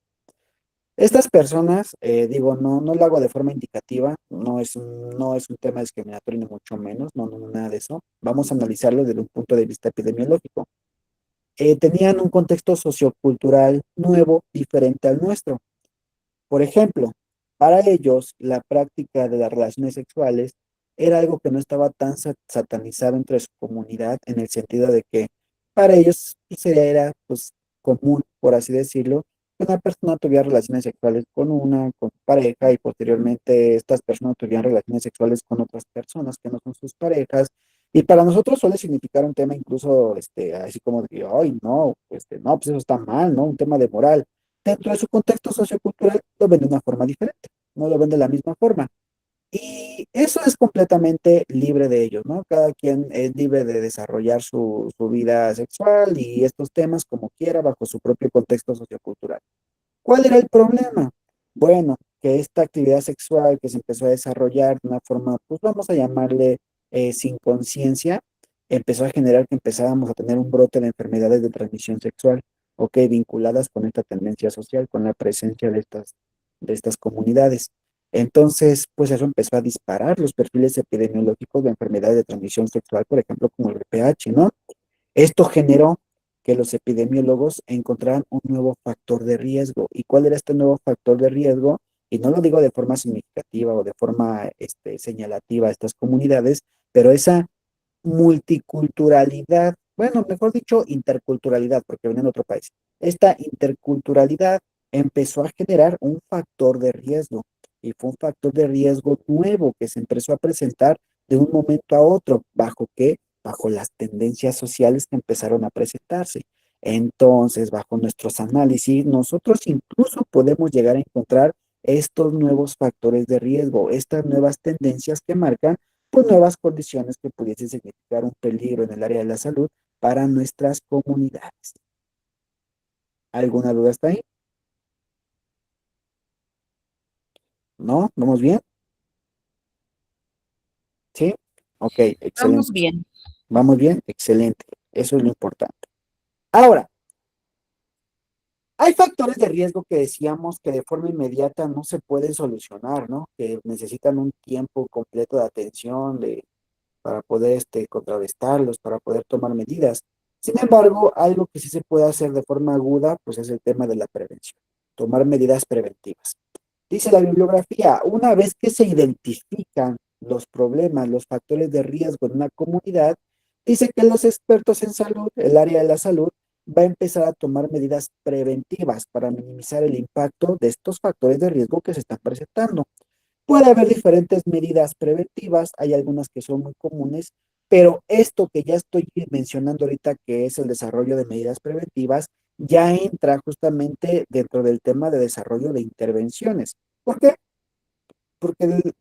Estas personas, digo, no lo hago de forma indicativa, no es un tema discriminatorio ni mucho menos, no, nada de eso. Vamos a analizarlo desde un punto de vista epidemiológico. Tenían un contexto sociocultural nuevo, diferente al nuestro. Por ejemplo, para ellos la práctica de las relaciones sexuales era algo que no estaba tan satanizado entre su comunidad, en el sentido de que para ellos pues, era pues, común, por así decirlo, que una persona tuviera relaciones sexuales con su pareja, y posteriormente estas personas tuvieran relaciones sexuales con otras personas que no son sus parejas. Y para nosotros suele significar un tema incluso, así como de que, ay, no, no, pues eso está mal, ¿no? Un tema de moral. Dentro de su contexto sociocultural lo ven de una forma diferente, no lo ven de la misma forma. Y eso es completamente libre de ellos, ¿no? Cada quien es libre de desarrollar su vida sexual y estos temas como quiera bajo su propio contexto sociocultural. ¿Cuál era el problema? Bueno, que esta actividad sexual que se empezó a desarrollar de una forma, pues vamos a llamarle sin conciencia, empezó a generar que empezábamos a tener un brote de enfermedades de transmisión sexual, ok, vinculadas con esta tendencia social, con la presencia de estas comunidades. Entonces, pues eso empezó a disparar los perfiles epidemiológicos de enfermedades de transmisión sexual, por ejemplo, como el VPH, ¿no? Esto generó que los epidemiólogos encontraran un nuevo factor de riesgo. ¿Y cuál era este nuevo factor de riesgo? Y no lo digo de forma significativa o de forma señalativa a estas comunidades, pero esa multiculturalidad, bueno, mejor dicho, interculturalidad, porque viene de otro país. Esta interculturalidad empezó a generar un factor de riesgo, y fue un factor de riesgo nuevo que se empezó a presentar de un momento a otro. ¿Bajo qué? Bajo las tendencias sociales que empezaron a presentarse. Entonces, bajo nuestros análisis, nosotros incluso podemos llegar a encontrar estos nuevos factores de riesgo, estas nuevas tendencias que marcan pues nuevas condiciones que pudiesen significar un peligro en el área de la salud para nuestras comunidades. ¿Alguna duda hasta ahí? ¿No? ¿Vamos bien? ¿Sí? Ok, Vamos excelente. bien. ¿Vamos bien? Excelente. Eso es lo importante. Ahora, hay factores de riesgo que decíamos que de forma inmediata no se pueden solucionar, ¿no? Que necesitan un tiempo completo de atención, para poder contrarrestarlos, para poder tomar medidas. Sin embargo, algo que sí se puede hacer de forma aguda, pues es el tema de la prevención, tomar medidas preventivas. Dice la bibliografía, una vez que se identifican los problemas, los factores de riesgo en una comunidad, dice que los expertos en salud, el área de la salud, va a empezar a tomar medidas preventivas para minimizar el impacto de estos factores de riesgo que se están presentando. Puede haber diferentes medidas preventivas, hay algunas que son muy comunes, pero esto que ya estoy mencionando ahorita, que es el desarrollo de medidas preventivas, ya entra justamente dentro del tema de desarrollo de intervenciones. ¿Por qué? Porque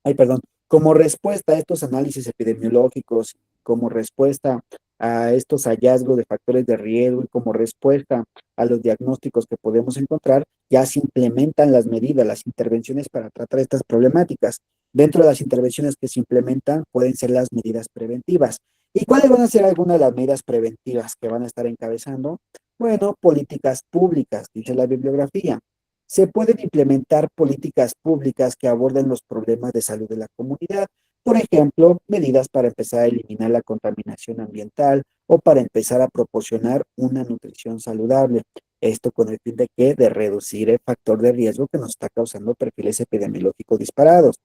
ay, perdón, como respuesta a estos análisis epidemiológicos, como respuesta a estos hallazgos de factores de riesgo y como respuesta a los diagnósticos que podemos encontrar, ya se implementan las medidas, las intervenciones para tratar estas problemáticas. Dentro de las intervenciones que se implementan pueden ser las medidas preventivas. ¿Y cuáles van a ser algunas de las medidas preventivas que van a estar encabezando? Bueno, políticas públicas, dice la bibliografía. Se pueden implementar políticas públicas que aborden los problemas de salud de la comunidad. Por ejemplo, medidas para empezar a eliminar la contaminación ambiental o para empezar a proporcionar una nutrición saludable. Esto con el fin de qué? De reducir el factor de riesgo que nos está causando perfiles epidemiológicos disparados.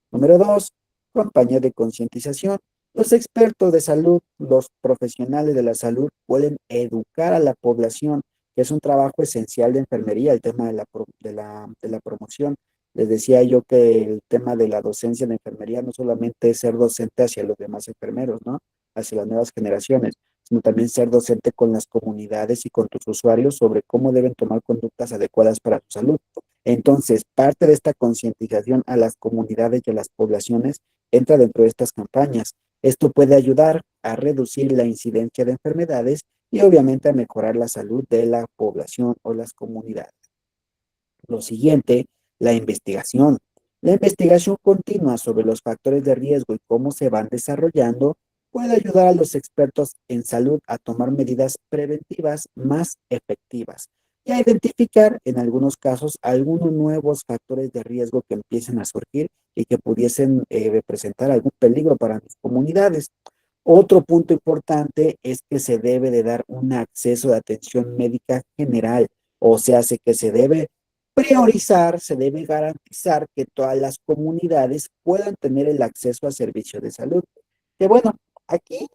Número dos, campañas de concientización. Los expertos de salud, los profesionales de la salud pueden educar a la población, que es un trabajo esencial de enfermería, el tema de la promoción. Les decía yo que el tema de la docencia de enfermería no solamente es ser docente hacia los demás enfermeros, ¿no? Hacia las nuevas generaciones, sino también ser docente con las comunidades y con tus usuarios sobre cómo deben tomar conductas adecuadas para su salud. Entonces, parte de esta concientización a las comunidades y a las poblaciones entra dentro de estas campañas. Esto puede ayudar a reducir la incidencia de enfermedades y obviamente a mejorar la salud de la población o las comunidades. Lo siguiente, la investigación. La investigación continua sobre los factores de riesgo y cómo se van desarrollando puede ayudar a los expertos en salud a tomar medidas preventivas más efectivas y a identificar en algunos casos algunos nuevos factores de riesgo que empiecen a surgir y que pudiesen representar algún peligro para las comunidades. Otro punto importante es que se debe de dar un acceso de atención médica general, o sea, que se debe priorizar, se debe garantizar que todas las comunidades puedan tener el acceso a servicios de salud. Que bueno, aquí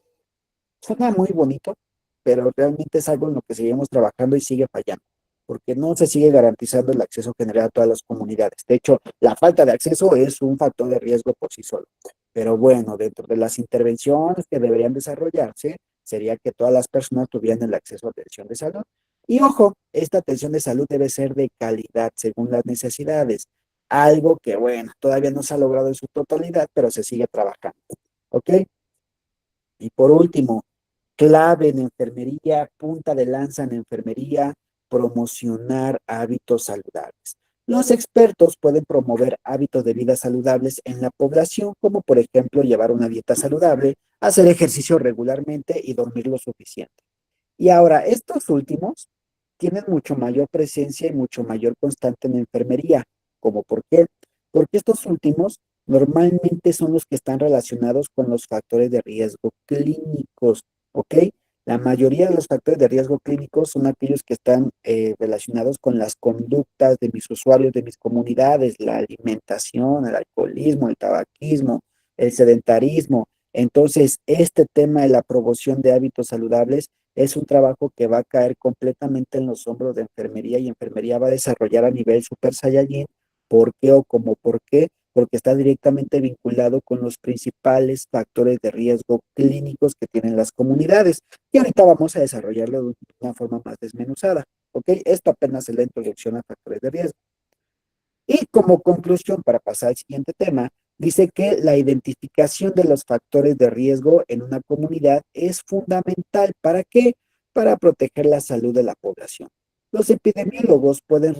suena muy bonito, pero realmente es algo en lo que seguimos trabajando y sigue fallando, porque no se sigue garantizando el acceso general a todas las comunidades. De hecho, la falta de acceso es un factor de riesgo por sí solo. Pero bueno, dentro de las intervenciones que deberían desarrollarse, sería que todas las personas tuvieran el acceso a atención de salud. Y ojo, esta atención de salud debe ser de calidad según las necesidades. Algo que, bueno, todavía no se ha logrado en su totalidad, pero se sigue trabajando. ¿Ok? Y por último, clave en enfermería, punta de lanza en enfermería, promocionar hábitos saludables. Los expertos pueden promover hábitos de vida saludables en la población, como por ejemplo llevar una dieta saludable, hacer ejercicio regularmente y dormir lo suficiente. Y ahora, estos últimos tienen mucho mayor presencia y mucho mayor constante en la enfermería. ¿Cómo por qué? Porque estos últimos normalmente son los que están relacionados con los factores de riesgo clínicos, ¿ok? La mayoría de los factores de riesgo clínicos son aquellos que están relacionados con las conductas de mis usuarios, de mis comunidades, la alimentación, el alcoholismo, el tabaquismo, el sedentarismo. Entonces, este tema de la promoción de hábitos saludables es un trabajo que va a caer completamente en los hombros de enfermería y enfermería va a desarrollar a nivel Super Saiyajin. ¿Por qué o cómo por qué? Porque está directamente vinculado con los principales factores de riesgo clínicos que tienen las comunidades. Y ahorita vamos a desarrollarlo de una forma más desmenuzada. ¿Ok? Esto apenas es la introducción a factores de riesgo. Y como conclusión, para pasar al siguiente tema, dice que la identificación de los factores de riesgo en una comunidad es fundamental. ¿Para qué? Para proteger la salud de la población. Los epidemiólogos pueden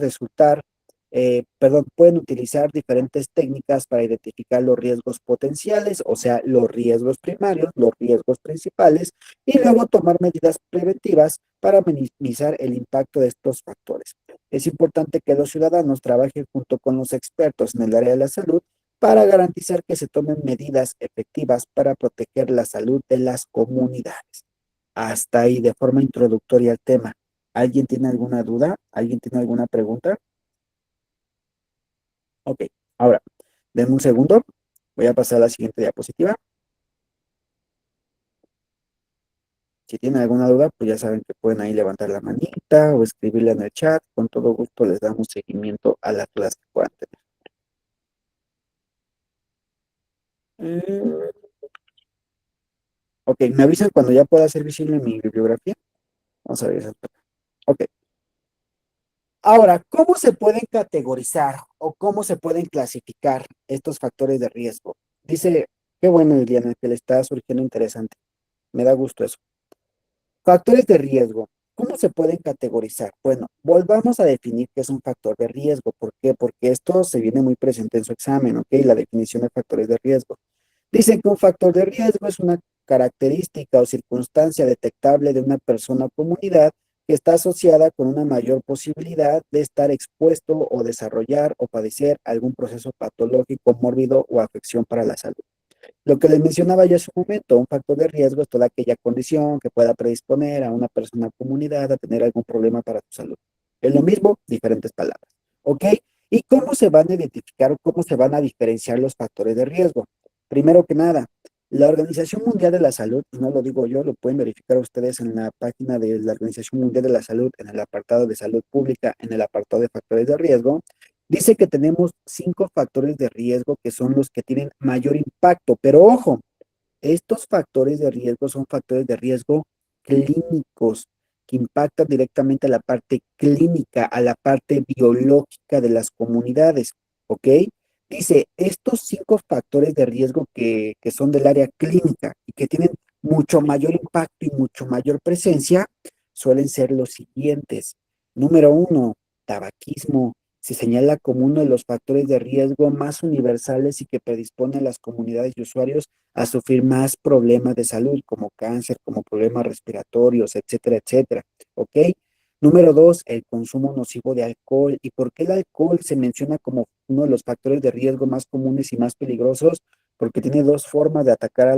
utilizar diferentes técnicas para identificar los riesgos potenciales, o sea, los riesgos primarios, los riesgos principales, y luego tomar medidas preventivas para minimizar el impacto de estos factores. Es importante que los ciudadanos trabajen junto con los expertos en el área de la salud para garantizar que se tomen medidas efectivas para proteger la salud de las comunidades. Hasta ahí, de forma introductoria al tema. ¿Alguien tiene alguna duda? ¿Alguien tiene alguna pregunta? Ok, ahora, denme un segundo. Voy a pasar a la siguiente diapositiva. Si tienen alguna duda, pues ya saben que pueden ahí levantar la manita o escribirla en el chat. Con todo gusto les damos seguimiento a las dudas que puedan tener. Ok, me avisan cuando ya pueda ser visible mi bibliografía. Vamos a ver esa parte. Ok. Ahora, ¿cómo se pueden categorizar o cómo se pueden clasificar estos factores de riesgo? Dice, qué bueno, Liliana, que le está surgiendo interesante. Me da gusto eso. Factores de riesgo. ¿Cómo se pueden categorizar? Bueno, volvamos a definir qué es un factor de riesgo. ¿Por qué? Porque esto se viene muy presente en su examen, ¿ok? La definición de factores de riesgo. Dicen que un factor de riesgo es una característica o circunstancia detectable de una persona o comunidad que está asociada con una mayor posibilidad de estar expuesto o desarrollar o padecer algún proceso patológico, mórbido o afección para la salud. Lo que les mencionaba ya hace un momento, un factor de riesgo es toda aquella condición que pueda predisponer a una persona o comunidad a tener algún problema para su salud. Es lo mismo, diferentes palabras. ¿Ok? ¿Y cómo se van a identificar o cómo se van a diferenciar los factores de riesgo? Primero que nada, la Organización Mundial de la Salud, y no lo digo yo, lo pueden verificar ustedes en la página de la Organización Mundial de la Salud, en el apartado de salud pública, en el apartado de factores de riesgo, dice que tenemos 5 factores de riesgo que son los que tienen mayor impacto, pero ojo, estos factores de riesgo son factores de riesgo clínicos que impactan directamente a la parte clínica, a la parte biológica de las comunidades, ¿ok? Dice, estos 5 factores de riesgo que son del área clínica y que tienen mucho mayor impacto y mucho mayor presencia, suelen ser los siguientes. Número 1, tabaquismo, Se señala como uno de los factores de riesgo más universales y que predispone a las comunidades y usuarios a sufrir más problemas de salud, como cáncer, como problemas respiratorios, etcétera, etcétera. ¿Ok? Número dos, el consumo nocivo de alcohol. ¿Y por qué el alcohol se menciona como uno de los factores de riesgo más comunes y más peligrosos? Porque tiene dos formas de atacar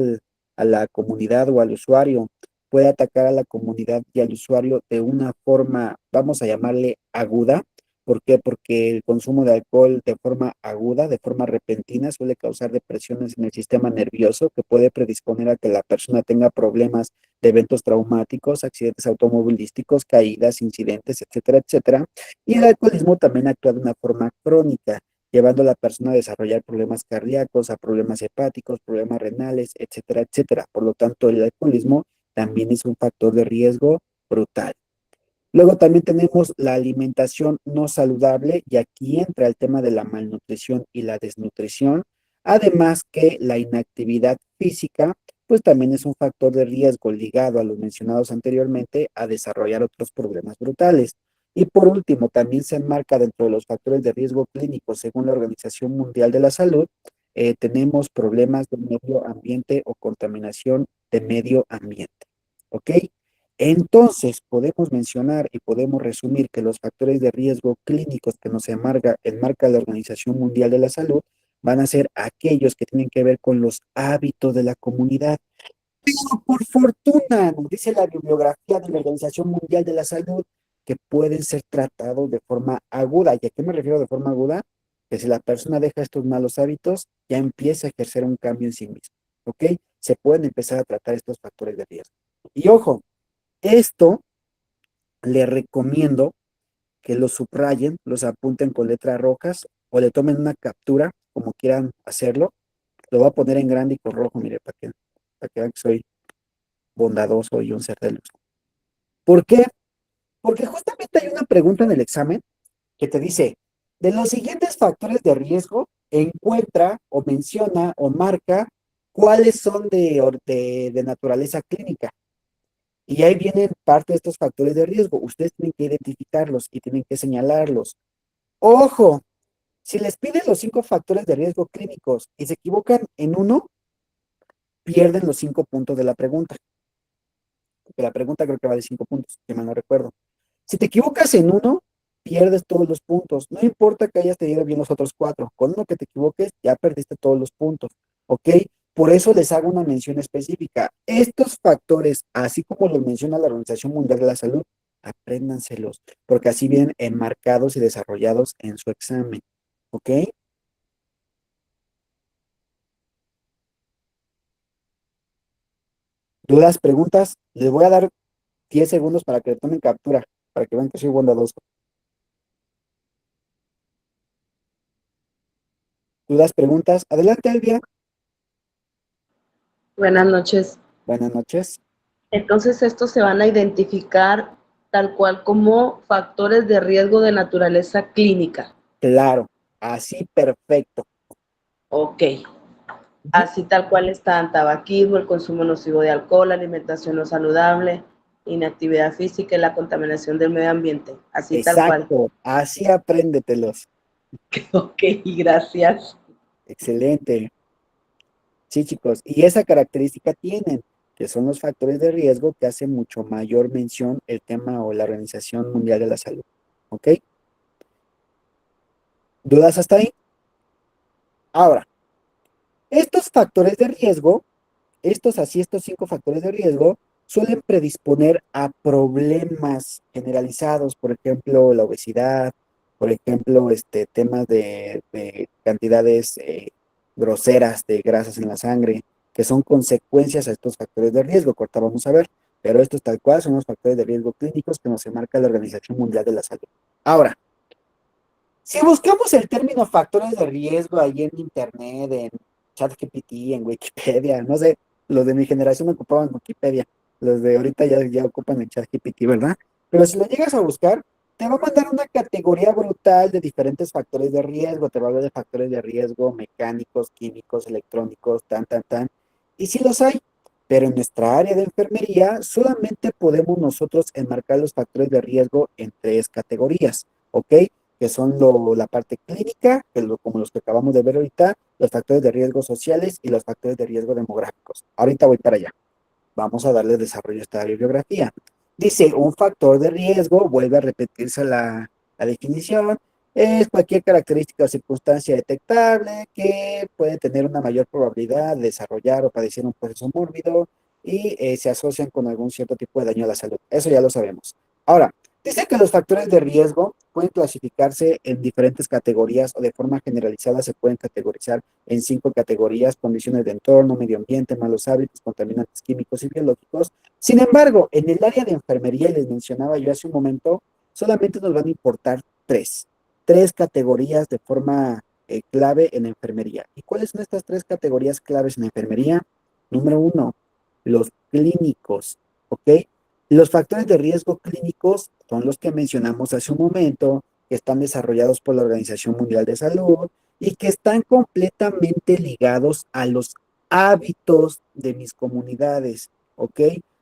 a la comunidad o al usuario. Puede atacar a la comunidad y al usuario de una forma, vamos a llamarle aguda. ¿Por qué? Porque el consumo de alcohol de forma aguda, de forma repentina, suele causar depresiones en el sistema nervioso que puede predisponer a que la persona tenga problemas de eventos traumáticos, accidentes automovilísticos, caídas, incidentes, etcétera, etcétera. Y el alcoholismo también actúa de una forma crónica, llevando a la persona a desarrollar problemas cardíacos, a problemas hepáticos, problemas renales, etcétera, etcétera. Por lo tanto, el alcoholismo también es un factor de riesgo brutal. Luego también tenemos la alimentación no saludable y aquí entra el tema de la malnutrición y la desnutrición, además que la inactividad física, pues también es un factor de riesgo ligado a los mencionados anteriormente a desarrollar otros problemas brutales. Y por último, también se enmarca dentro de los factores de riesgo clínicos según la Organización Mundial de la Salud, tenemos problemas de medio ambiente o contaminación de medio ambiente. ¿Ok? Entonces, podemos mencionar y podemos resumir que los factores de riesgo clínicos que nos enmarca la Organización Mundial de la Salud van a ser aquellos que tienen que ver con los hábitos de la comunidad. Pero por fortuna, nos dice la bibliografía de la Organización Mundial de la Salud, que pueden ser tratados de forma aguda. ¿Y a qué me refiero de forma aguda? Que si la persona deja estos malos hábitos, ya empieza a ejercer un cambio en sí mismo. ¿Ok? Se pueden empezar a tratar estos factores de riesgo. Y ojo, esto le recomiendo que los subrayen, los apunten con letras rojas o le tomen una captura, como quieran hacerlo. Lo voy a poner en grande y con rojo, mire, para que vean que soy bondadoso y un ser de luz. ¿Por qué? Porque justamente hay una pregunta en el examen que te dice, de los siguientes factores de riesgo, encuentra o menciona o marca cuáles son de naturaleza clínica. Y ahí vienen parte de estos factores de riesgo. Ustedes tienen que identificarlos y tienen que señalarlos. Ojo, si les piden los 5 factores de riesgo clínicos y se equivocan en uno, pierden los 5 puntos de la pregunta. Porque la pregunta creo que vale 5 puntos, si mal no recuerdo. Si te equivocas en uno, pierdes todos los puntos. No importa que hayas tenido bien los otros 4. Con uno que te equivoques, ya perdiste todos los puntos. ¿Ok? Por eso les hago una mención específica. Estos factores, así como los menciona la Organización Mundial de la Salud, apréndanselos, porque así vienen enmarcados y desarrollados en su examen. ¿Ok? ¿Dudas, preguntas? Les voy a dar 10 segundos para que tomen captura, para que vean que soy bondadoso. ¿Dudas, preguntas? Adelante, Elvia. Buenas noches. Buenas noches. Entonces, estos se van a identificar tal cual como factores de riesgo de naturaleza clínica. Claro, así perfecto. Ok. Así tal cual están tabaquismo, el consumo nocivo de alcohol, alimentación no saludable, inactividad física y la contaminación del medio ambiente. Así tal cual. Exacto, así apréndetelos. Ok, gracias. Excelente. Sí, chicos, y esa característica tienen, que son los factores de riesgo que hace mucho mayor mención el tema o la Organización Mundial de la Salud. ¿Ok? ¿Dudas hasta ahí? Ahora, estos factores de riesgo, estos 5 factores de riesgo, suelen predisponer a problemas generalizados, por ejemplo, la obesidad, por ejemplo, temas de cantidades groseras de grasas en la sangre, que son consecuencias a estos factores de riesgo, que ahorita vamos a ver, pero estos tal cual son los factores de riesgo clínicos que nos enmarca la Organización Mundial de la Salud. Ahora, si buscamos el término factores de riesgo ahí en internet, en ChatGPT, en Wikipedia, no sé, los de mi generación ocupaban Wikipedia, los de ahorita ya ocupan el ChatGPT, ¿verdad? Pero si lo llegas a buscar, te va a mandar una categoría brutal de diferentes factores de riesgo, te va a hablar de factores de riesgo mecánicos, químicos, electrónicos, tan, y sí los hay, pero en nuestra área de enfermería solamente podemos nosotros enmarcar los factores de riesgo en 3 categorías, ¿ok? que son la parte clínica, como los que acabamos de ver ahorita, los factores de riesgo sociales y los factores de riesgo demográficos. Ahorita voy para allá. Vamos a darle desarrollo a esta bibliografía. Dice, un factor de riesgo, vuelve a repetirse la definición, es cualquier característica o circunstancia detectable que puede tener una mayor probabilidad de desarrollar o padecer un proceso mórbido y se asocian con algún cierto tipo de daño a la salud. Eso ya lo sabemos. Ahora, dice que los factores de riesgo pueden clasificarse en diferentes categorías o de forma generalizada se pueden categorizar en 5 categorías: condiciones de entorno, medio ambiente, malos hábitos, contaminantes químicos y biológicos. Sin embargo, en el área de enfermería, y les mencionaba yo hace un momento, solamente nos van a importar tres categorías de forma clave en enfermería. ¿Y cuáles son estas 3 categorías claves en enfermería? Número 1, los clínicos, ¿ok? Los factores de riesgo clínicos son los que mencionamos hace un momento, que están desarrollados por la Organización Mundial de Salud y que están completamente ligados a los hábitos de mis comunidades, ¿ok?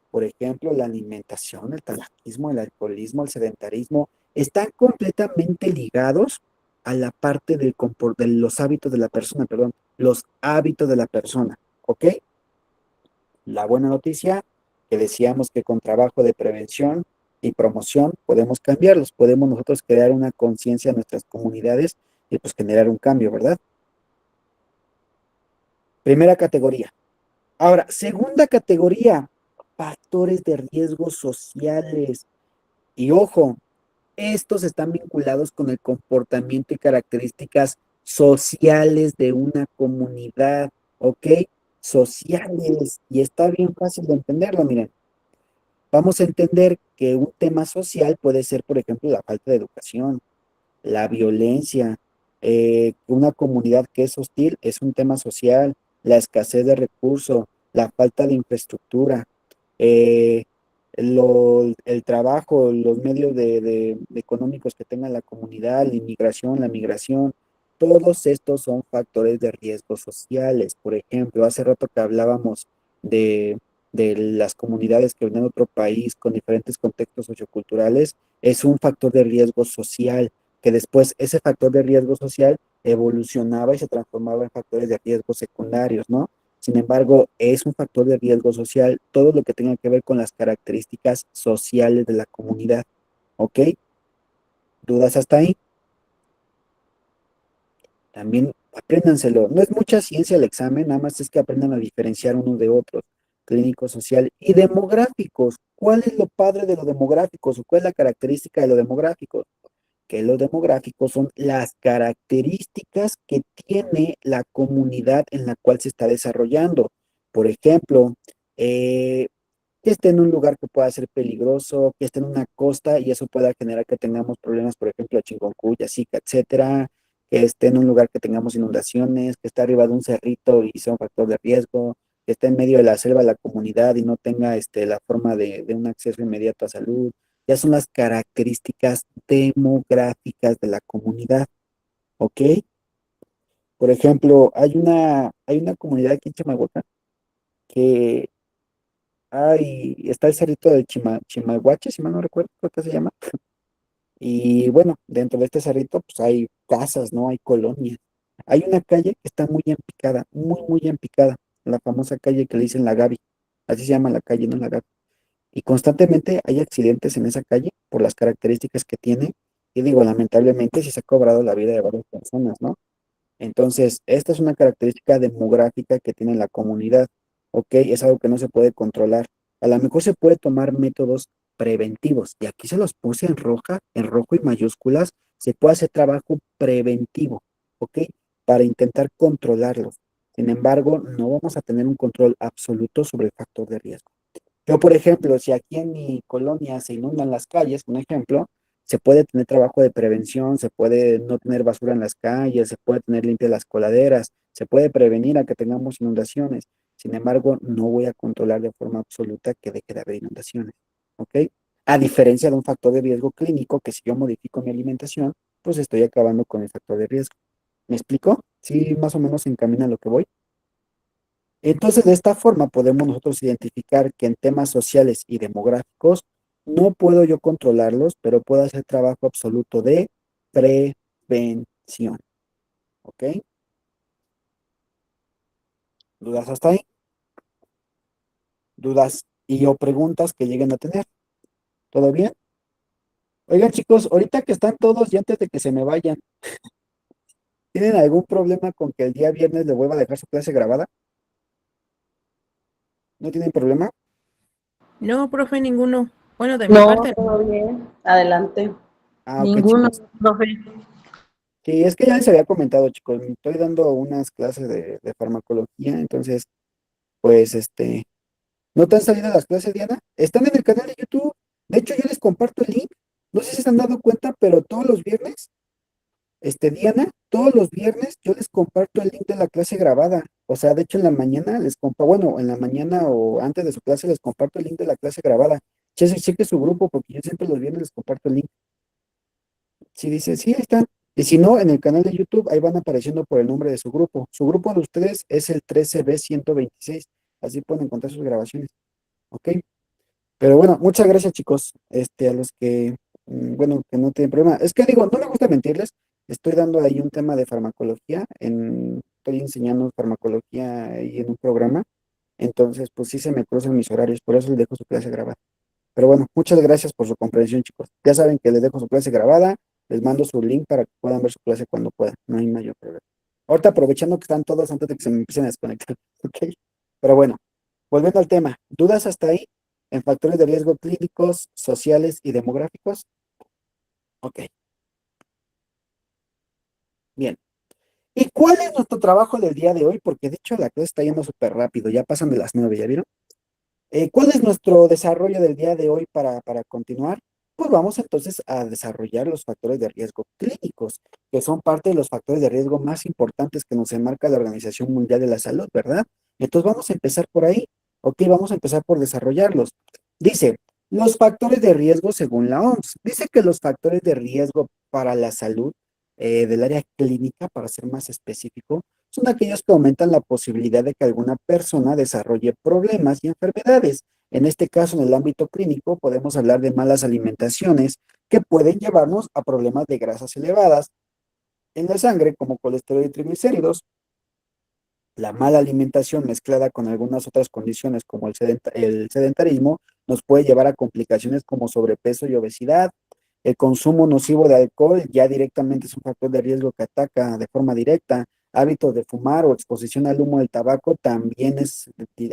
Por ejemplo, la alimentación, el tabaquismo, el alcoholismo, el sedentarismo, están completamente ligados a la parte de los hábitos de la persona, perdón, los hábitos de la persona, ¿ok? La buena noticia, que decíamos que con trabajo de prevención y promoción podemos cambiarlos, podemos nosotros crear una conciencia en nuestras comunidades y pues generar un cambio, ¿verdad? Primera categoría. Ahora, segunda categoría, factores de riesgo sociales. Y ojo, estos están vinculados con el comportamiento y características sociales de una comunidad, ¿ok? Sociales. Y está bien fácil de entenderlo, miren. Vamos a entender que un tema social puede ser, por ejemplo, la falta de educación, la violencia, una comunidad que es hostil es un tema social, la escasez de recursos, la falta de infraestructura, eh, el trabajo, los medios de económicos que tenga la comunidad, la inmigración, la migración, todos estos son factores de riesgo sociales. Por ejemplo, hace rato que hablábamos de, de las comunidades que vienen de otro país con diferentes contextos socioculturales, es un factor de riesgo social que después ese factor de riesgo social evolucionaba y se transformaba en factores de riesgo secundarios, ¿no? Sin embargo, es un factor de riesgo social todo lo que tenga que ver con las características sociales de la comunidad, ¿ok? ¿Dudas hasta ahí? También apréndanselo. No es mucha ciencia el examen, nada más es que aprendan a diferenciar unos de otros, clínico, social y demográficos. ¿Cuál es lo padre de los demográficos o cuál es la característica de los demográficos? Que los demográficos son las características que tiene la comunidad en la cual se está desarrollando. Por ejemplo, que esté en un lugar que pueda ser peligroso, que esté en una costa y eso pueda generar que tengamos problemas, por ejemplo, chikungunya, zika, etcétera, que esté en un lugar que tengamos inundaciones, que esté arriba de un cerrito y sea un factor de riesgo, que esté en medio de la selva de la comunidad y no tenga la forma de un acceso inmediato a salud. Ya son las características demográficas de la comunidad, ¿ok? Por ejemplo, hay una comunidad aquí en Chimalhuacán que está el cerrito de Chimalhuache, si mal no recuerdo, creo que se llama. Y bueno, dentro de este cerrito, pues hay casas, ¿no? Hay colonias. Hay una calle que está muy empicada, muy, muy empicada. La famosa calle que le dicen La Gaby. Así se llama la calle, ¿no? La Gaby. Y constantemente hay accidentes en esa calle por las características que tiene. Y digo, lamentablemente sí se ha cobrado la vida de varias personas, ¿no? Entonces, esta es una característica demográfica que tiene la comunidad, ¿ok? Es algo que no se puede controlar. A lo mejor se puede tomar métodos preventivos, y aquí se los puse en roja, en rojo y mayúsculas, se puede hacer trabajo preventivo, ¿ok? Para intentar controlarlos. Sin embargo, no vamos a tener un control absoluto sobre el factor de riesgo. Yo, por ejemplo, si aquí en mi colonia se inundan las calles, un ejemplo, se puede tener trabajo de prevención, se puede no tener basura en las calles, se puede tener limpias las coladeras, se puede prevenir a que tengamos inundaciones. Sin embargo, no voy a controlar de forma absoluta que deje de haber inundaciones, ¿ok? A diferencia de un factor de riesgo clínico, que si yo modifico mi alimentación, pues estoy acabando con el factor de riesgo. ¿Me explico? Sí, más o menos se encamina a lo que voy. Entonces, de esta forma podemos nosotros identificar que en temas sociales y demográficos no puedo yo controlarlos, pero puedo hacer trabajo absoluto de prevención. ¿Ok? ¿Dudas hasta ahí? ¿Dudas y o preguntas que lleguen a tener? ¿Todo bien? Oigan, chicos, ahorita que están todos y antes de que se me vayan, ¿tienen algún problema con que el día viernes le vuelva a dejar su clase grabada? ¿No tienen problema? No, profe, ninguno. Bueno, de mi No, parte, todo bien. Adelante. Ah, ok, ninguno, chicos. profe. Sí, es que ya les había comentado, chicos, estoy dando unas clases de farmacología, entonces, pues, ¿no te han salido las clases, Diana? Están en el canal de YouTube. De hecho, yo les comparto el link. No sé si se han dado cuenta, pero todos los viernes, Diana, todos los viernes yo les comparto el link de la clase grabada. O sea, de hecho, en la mañana les comparto, bueno, en la mañana o antes de su clase les comparto el link de la clase grabada. Cheque su grupo, porque yo siempre los viernes les comparto el link. Si dice, sí, ahí están. Y si no, en el canal de YouTube, ahí van apareciendo por el nombre de su grupo. Su grupo de ustedes es el 13B126. Así pueden encontrar sus grabaciones. ¿Ok? Pero bueno, muchas gracias, chicos. A los que, bueno, que no tienen problema. Es que digo, no me gusta mentirles. Estoy dando ahí un tema de farmacología. Estoy enseñando farmacología ahí en un programa. Entonces, pues sí se me cruzan mis horarios. Por eso les dejo su clase grabada. Pero bueno, muchas gracias por su comprensión, chicos. Ya saben que les dejo su clase grabada, les mando su link para que puedan ver su clase cuando puedan. No hay mayor problema. Ahorita aprovechando que están todos antes de que se me empiecen a desconectar, ¿ok? Pero bueno, volviendo al tema, ¿dudas hasta ahí en factores de riesgo clínicos, sociales y demográficos? Ok, bien. ¿Y cuál es nuestro trabajo del día de hoy? Porque de hecho la clase está yendo súper rápido, ya pasan de las 9, ¿ya vieron? ¿Cuál es nuestro desarrollo del día de hoy para continuar? Pues vamos entonces a desarrollar los factores de riesgo clínicos, que son parte de los factores de riesgo más importantes que nos enmarca la Organización Mundial de la Salud, ¿verdad? Entonces vamos a empezar por ahí, ¿ok? Vamos a empezar por desarrollarlos. Dice, los factores de riesgo según la OMS. Dice que los factores de riesgo para la salud del área clínica, para ser más específico, son aquellos que aumentan la posibilidad de que alguna persona desarrolle problemas y enfermedades. En este caso, en el ámbito clínico, podemos hablar de malas alimentaciones que pueden llevarnos a problemas de grasas elevadas en la sangre, como colesterol y triglicéridos. La mala alimentación mezclada con algunas otras condiciones, como el sedentarismo, nos puede llevar a complicaciones como sobrepeso y obesidad. El consumo nocivo de alcohol ya directamente es un factor de riesgo que ataca de forma directa. Hábitos de fumar o exposición al humo del tabaco también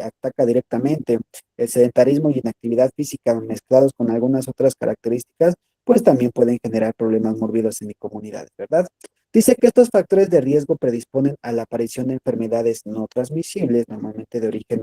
ataca directamente. El sedentarismo y inactividad física mezclados con algunas otras características, pues también pueden generar problemas mórbidos en mi comunidad, ¿verdad? Dice que estos factores de riesgo predisponen a la aparición de enfermedades no transmisibles, normalmente de origen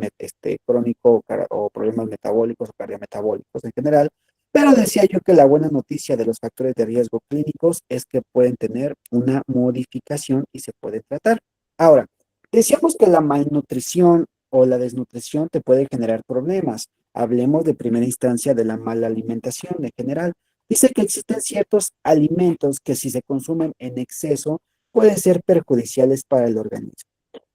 crónico o problemas metabólicos o cardiometabólicos en general, pero decía yo que la buena noticia de los factores de riesgo clínicos es que pueden tener una modificación y se puede tratar. Ahora, decíamos que la malnutrición o la desnutrición te puede generar problemas. Hablemos de primera instancia de la mala alimentación en general. Dice que existen ciertos alimentos que si se consumen en exceso pueden ser perjudiciales para el organismo.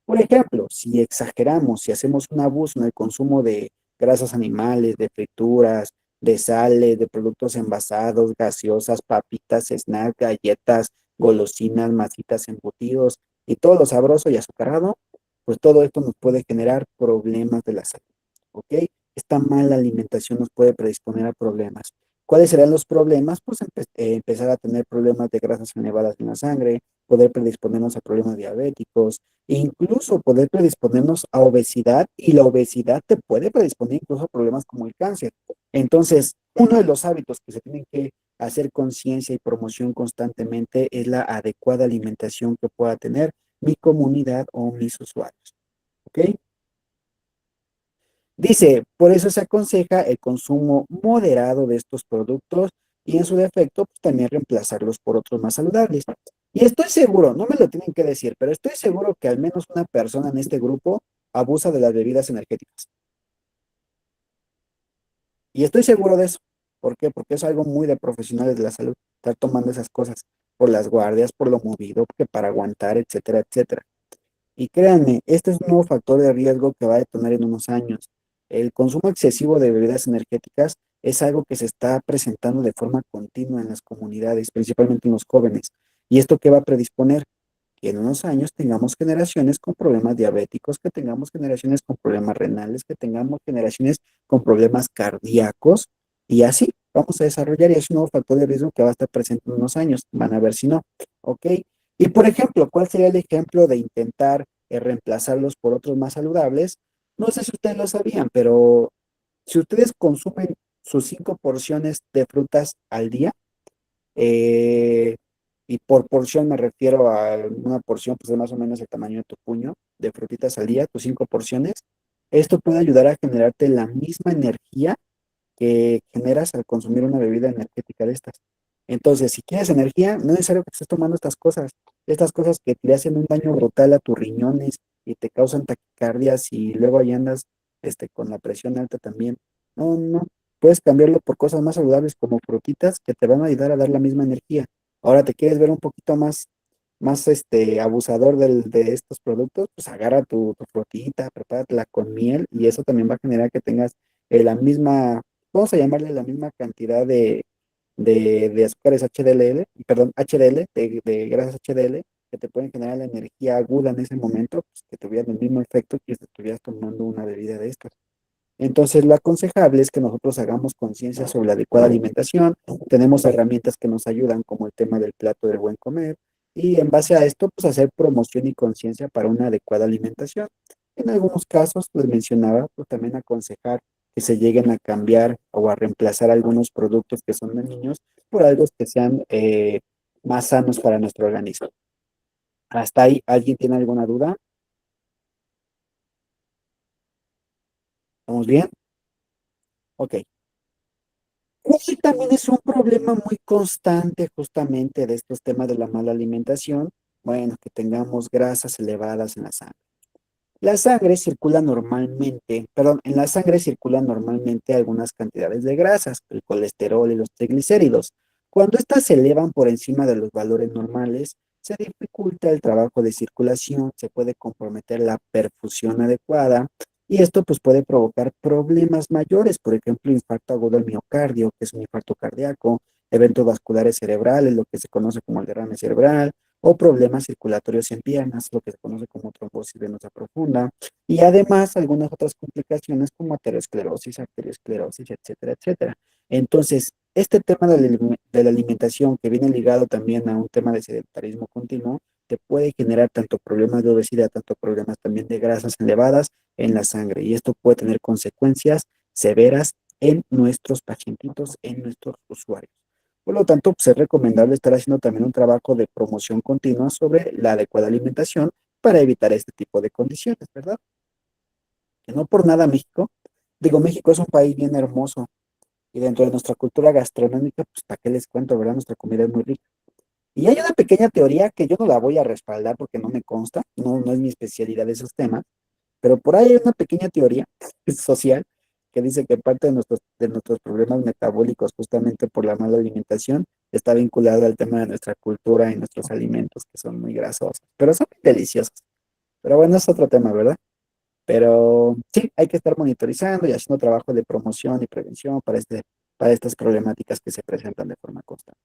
Por ejemplo, si exageramos, si hacemos un abuso en el consumo de grasas animales, de frituras, de sales, de productos envasados, gaseosas, papitas, snacks, galletas, golosinas, masitas, embutidos y todo lo sabroso y azucarado, pues todo esto nos puede generar problemas de la salud. ¿Ok? Esta mala alimentación nos puede predisponer a problemas. ¿Cuáles serán los problemas? Pues empezar a tener problemas de grasas elevadas en la sangre, poder predisponernos a problemas diabéticos, e incluso poder predisponernos a obesidad, y la obesidad te puede predisponer incluso a problemas como el cáncer. Entonces, uno de los hábitos que se tienen que hacer conciencia y promoción constantemente es la adecuada alimentación que pueda tener mi comunidad o mis usuarios. ¿Ok? Dice, por eso se aconseja el consumo moderado de estos productos y en su defecto, pues también reemplazarlos por otros más saludables. Y estoy seguro, no me lo tienen que decir, pero estoy seguro que al menos una persona en este grupo abusa de las bebidas energéticas. Y estoy seguro de eso. ¿Por qué? Porque es algo muy de profesionales de la salud, estar tomando esas cosas por las guardias, por lo movido, que para aguantar, etcétera, etcétera. Y créanme, este es un nuevo factor de riesgo que va a detonar en unos años. El consumo excesivo de bebidas energéticas es algo que se está presentando de forma continua en las comunidades, principalmente en los jóvenes. ¿Y esto qué va a predisponer? Que en unos años tengamos generaciones con problemas diabéticos, que tengamos generaciones con problemas renales, que tengamos generaciones con problemas cardíacos, y así vamos a desarrollar, y es un nuevo factor de riesgo que va a estar presente en unos años. Van a ver si no, ¿ok? Y por ejemplo, ¿cuál sería el ejemplo de intentar reemplazarlos por otros más saludables? No sé si ustedes lo sabían, pero si ustedes consumen sus 5 porciones de frutas al día, eh, y por porción me refiero a una porción, pues de más o menos el tamaño de tu puño de frutitas al día, tus 5 porciones. Esto puede ayudar a generarte la misma energía que generas al consumir una bebida energética de estas. Entonces, si quieres energía, no es necesario que estés tomando estas cosas que te hacen un daño brutal a tus riñones y te causan taquicardias y luego ahí andas con la presión alta también. No, no, puedes cambiarlo por cosas más saludables como frutitas que te van a ayudar a dar la misma energía. Ahora, ¿te quieres ver un poquito más abusador de estos productos? Pues agarra tu frutita, prepáratela con miel y eso también va a generar que tengas la misma, vamos a llamarle la misma cantidad de azúcares HDL, perdón, HDL, de grasas HDL, que te pueden generar la energía aguda en ese momento, pues que tuvieran el mismo efecto que si estuvieras tomando una bebida de estas. Entonces, lo aconsejable es que nosotros hagamos conciencia sobre la adecuada alimentación. Tenemos herramientas que nos ayudan, como el tema del plato del buen comer, y en base a esto, pues hacer promoción y conciencia para una adecuada alimentación. En algunos casos, les mencionaba, pues también aconsejar que se lleguen a cambiar o a reemplazar algunos productos que son de niños por algo que sean más sanos para nuestro organismo. ¿Hasta ahí alguien tiene alguna duda? ¿Estamos bien? Ok. Y también es un problema muy constante justamente de estos temas de la mala alimentación, bueno, que tengamos grasas elevadas en la sangre. La sangre circula normalmente, perdón, en la sangre circulan normalmente algunas cantidades de grasas, el colesterol y los triglicéridos. Cuando estas se elevan por encima de los valores normales, se dificulta el trabajo de circulación, se puede comprometer la perfusión adecuada y esto pues puede provocar problemas mayores, por ejemplo, infarto agudo del miocardio, que es un infarto cardíaco, eventos vasculares cerebrales, lo que se conoce como el derrame cerebral, o problemas circulatorios en piernas, lo que se conoce como trombosis venosa profunda, y además algunas otras complicaciones como arteriosclerosis, etcétera, etcétera. Entonces, este tema de la alimentación que viene ligado también a un tema de sedentarismo continuo, te puede generar tanto problemas de obesidad, tanto problemas también de grasas elevadas en la sangre, y esto puede tener consecuencias severas en nuestros pacientitos, en nuestros usuarios. Por lo tanto, pues es recomendable estar haciendo también un trabajo de promoción continua sobre la adecuada alimentación para evitar este tipo de condiciones, ¿verdad? Que no por nada México es un país bien hermoso y dentro de nuestra cultura gastronómica, pues para qué les cuento, ¿verdad? Nuestra comida es muy rica. Y hay una pequeña teoría que yo no la voy a respaldar porque no me consta, no es mi especialidad de esos temas, pero por ahí hay una pequeña teoría social que dice que parte de nuestros problemas metabólicos, justamente por la mala alimentación, está vinculado al tema de nuestra cultura y nuestros alimentos, que son muy grasosos, pero son muy deliciosos. Pero bueno, es otro tema, ¿verdad? Pero sí, hay que estar monitorizando y haciendo trabajo de promoción y prevención para estas problemáticas que se presentan de forma constante.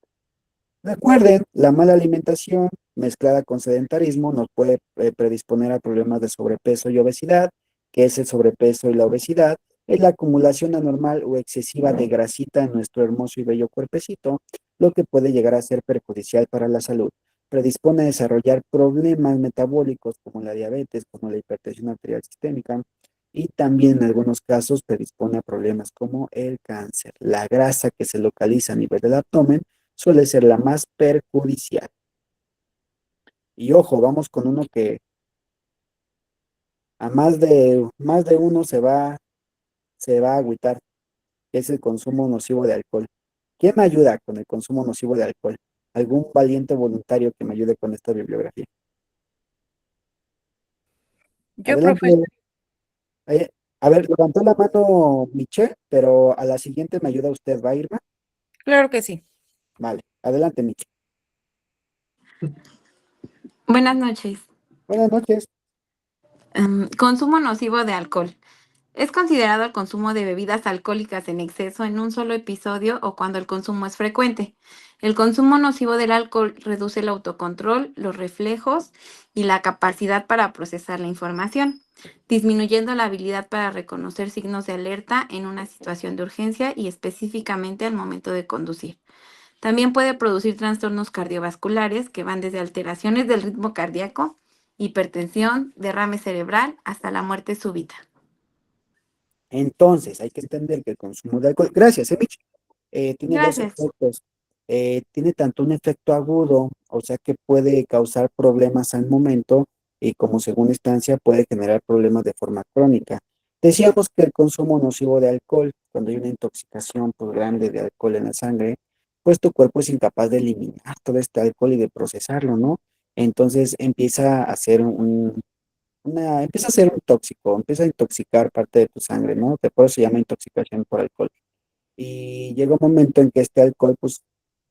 Recuerden, la mala alimentación mezclada con sedentarismo nos puede predisponer a problemas de sobrepeso y obesidad. ¿Qué es el sobrepeso y la obesidad? Es la acumulación anormal o excesiva de grasita en nuestro hermoso y bello cuerpecito, lo que puede llegar a ser perjudicial para la salud. Predispone a desarrollar problemas metabólicos como la diabetes, como la hipertensión arterial sistémica, y también en algunos casos predispone a problemas como el cáncer. La grasa que se localiza a nivel del abdomen suele ser la más perjudicial. Y ojo, vamos con uno que a más de uno se va a agüitar, que es el consumo nocivo de alcohol. ¿Quién me ayuda con el consumo nocivo de alcohol? ¿Algún valiente voluntario que me ayude con esta bibliografía? Yo, Adelante. profe, Eh, a ver, levantó la mano Michelle, pero a la siguiente me ayuda usted, ¿va, Irma? Claro que sí. Vale, adelante, Michelle. Buenas noches. Buenas noches. Consumo nocivo de alcohol. Es considerado el consumo de bebidas alcohólicas en exceso en un solo episodio o cuando el consumo es frecuente. El consumo nocivo del alcohol reduce el autocontrol, los reflejos y la capacidad para procesar la información, disminuyendo la habilidad para reconocer signos de alerta en una situación de urgencia y específicamente al momento de conducir. También puede producir trastornos cardiovasculares que van desde alteraciones del ritmo cardíaco, hipertensión, derrame cerebral hasta la muerte súbita. Entonces, hay que entender que el consumo de alcohol, gracias, Mitch, tiene dos Gracias. efectos. Tiene tanto un efecto agudo, o sea que puede causar problemas al momento, y como segunda instancia puede generar problemas de forma crónica. Decíamos que el consumo nocivo de alcohol, cuando hay una intoxicación pues, grande de alcohol en la sangre, pues tu cuerpo es incapaz de eliminar todo este alcohol y de procesarlo, ¿no? Entonces empieza a ser empieza a ser un tóxico, empieza a intoxicar parte de tu sangre, ¿no? Que por eso se llama intoxicación por alcohol. Y llega un momento en que este alcohol, pues,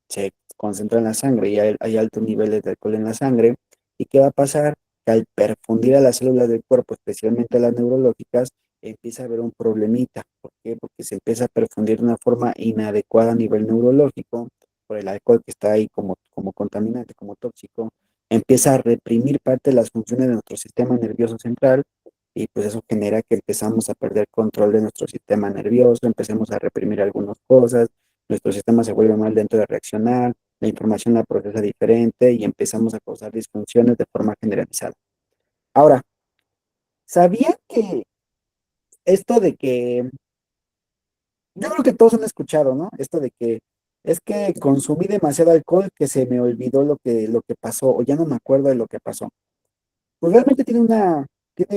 se concentra en la sangre y hay altos niveles de alcohol en la sangre. ¿Y qué va a pasar? Que al perfundir a las células del cuerpo, especialmente a las neurológicas, empieza a haber un problemita. ¿Por qué? Porque se empieza a perfundir de una forma inadecuada a nivel neurológico por el alcohol que está ahí como contaminante, como tóxico. Empieza a reprimir parte de las funciones de nuestro sistema nervioso central y pues eso genera que empezamos a perder control de nuestro sistema nervioso, empecemos a reprimir algunas cosas, nuestro sistema se vuelve más lento de reaccionar, la información la procesa diferente y empezamos a causar disfunciones de forma generalizada. Ahora, ¿sabían que esto de que, yo creo que todos han escuchado, ¿no? Esto de que es que consumí demasiado alcohol que se me olvidó lo que pasó o ya no me acuerdo de lo que pasó. Pues realmente tiene